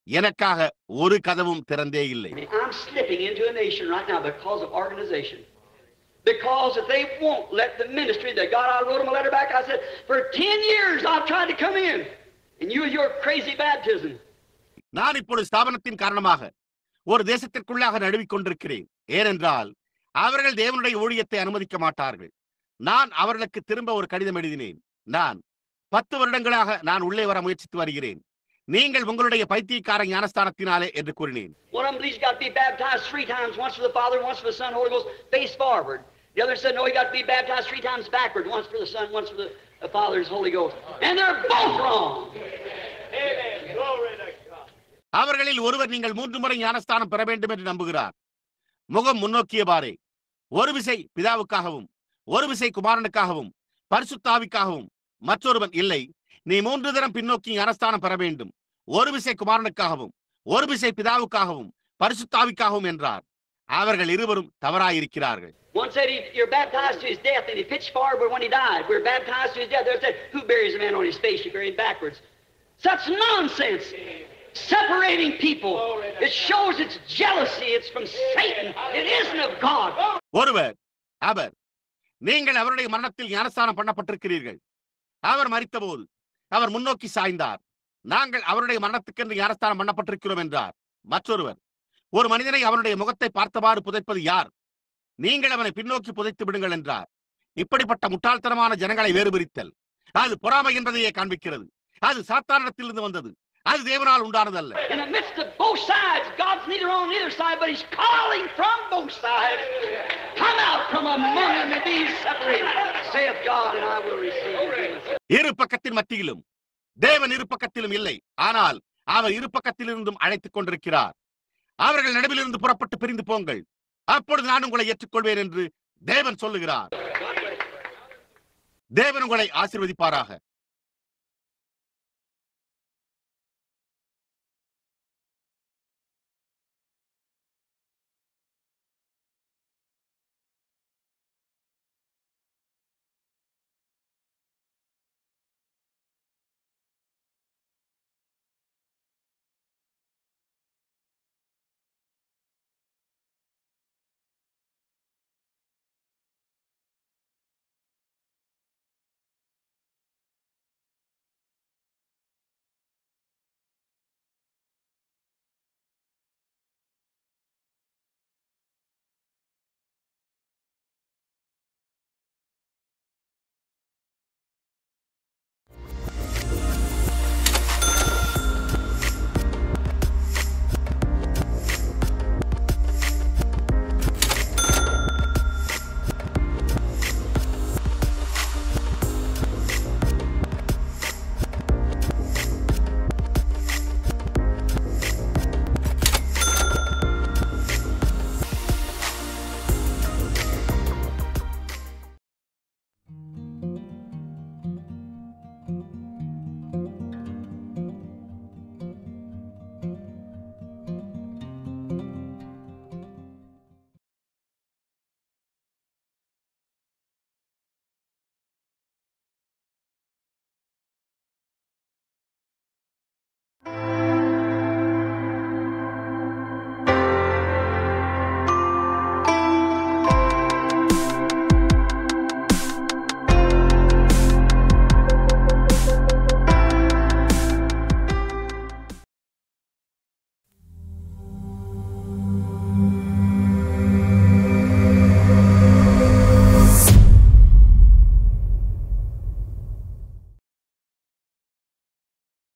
எனக்காக ஒரு கதவும் திறந்தே இல்லை. I'm slipping into a nation right now because of organization. Because if they won't let the ministry that God, I wrote them a letter back. I said, for 10 years I've tried to come in, and you with your crazy baptism. நான் இப்பொழுது ஸ்தாபனத்தின் காரணமாக ஒரு தேசத்திற்குள்ளாக நழுவிக் கொண்டிருக்கிறேன். ஏனென்றால் அவர்கள் தேவனுடைய ஊழியத்தை அனுமதிக்க மாட்டார்கள். நான் அவர்களுக்கு திரும்ப ஒரு கடிதம் எழுதினேன். நான் 10 வருடங்களாக நான் உள்ளே வர முயற்சித்து வருகிறேன். நீங்கள் உங்களுடைய பைத்தியக்கார ஞானஸ்தானத்தினாலே என்று கூறினேன். One of them believes he's got to be baptized 3 times, once for the Father, once for the Son, Holy Ghost, face forward. The other said, no, he got to be baptized 3 times backward, once for the Son, once for the Father's Holy Ghost. And they're both wrong. Amen. Glory to God. அவர்களில் ஒருவர் நீங்கள் 3 முறை ஞானஸ்தானம் பெற வேண்டும் என்று நம்புகிறார். முகம் முன்னோக்கியவாறே, ஒரு விசை பிதாவுக்காகவும் ஒரு விசை குமாரனுக்காகவும் பரிசுத்த ஆவிக்காகவும், மற்றொருவன் இல்லை, நீ 3 தரம் பின்னோக்கி ஞானஸ்தானம் பெற வேண்டும், ஒரு விசை குமாரனுக்காகவும் ஒரு விசை பிதாவுக்காகவும் பரிசுத்த ஆவிக்காகவும் என்றார். அவர்கள் இருவரும் தவறாயிருக்கிறார்கள். One said you're baptized to his death, and he pitched forward when he died. We're baptized to his death. The other said, who buries a man on his face? You bury him backwards. Such nonsense. Separating people. It shows it's jealousy. It's from Satan. It isn't of God. ஒருவர், அவர், நீங்கள் அவருடைய மரணத்தில் ஞானஸ்தானம் பண்ணப்பட்டிருக்கிறீர்கள். அவர் மரித்தபோது அவர் முன்னோக்கி சாய்ந்தார். நாங்கள் அவருடைய மரணத்துக்கென்று ஞானஸ்தானம் பண்ணப்பட்டிருக்கிறோம் என்றார். மற்றொருவர், ஒரு மனிதனை அவனுடைய முகத்தை பார்த்தவாறு புதைப்பது யார்? நீங்கள் அவனை பின்னோக்கி புதைத்து விடுங்கள் என்றார். இப்படிப்பட்ட முட்டாள்தனமான ஜனங்களை வேறுபிரித்தல் அது பொறாமை என்பதையே காண்பிக்கிறது. அது சாத்தானிடத்திலிருந்து வந்தது. அது தேவனால் உண்டானதல்ல. In the midst of both sides, God's neither on either side, but he's calling from both sides. Come out from among them and be separated, saith God, and I will receive. இரு பக்கத்தின் மத்தியிலும் தேவன் இரு பக்கத்திலும் இல்லை, ஆனால் அவர் இரு பக்கத்திலிருந்தும் அழைத்துக் கொண்டிருக்கிறார். அவர்கள் நடுவிலிருந்து புறப்பட்டு பிரிந்து போங்கள், அப்பொழுது நான் உங்களை ஏற்றுக்கொள்வேன் என்று தேவன் சொல்லுகிறார். தேவன் உங்களை ஆசீர்வதிப்பாராக.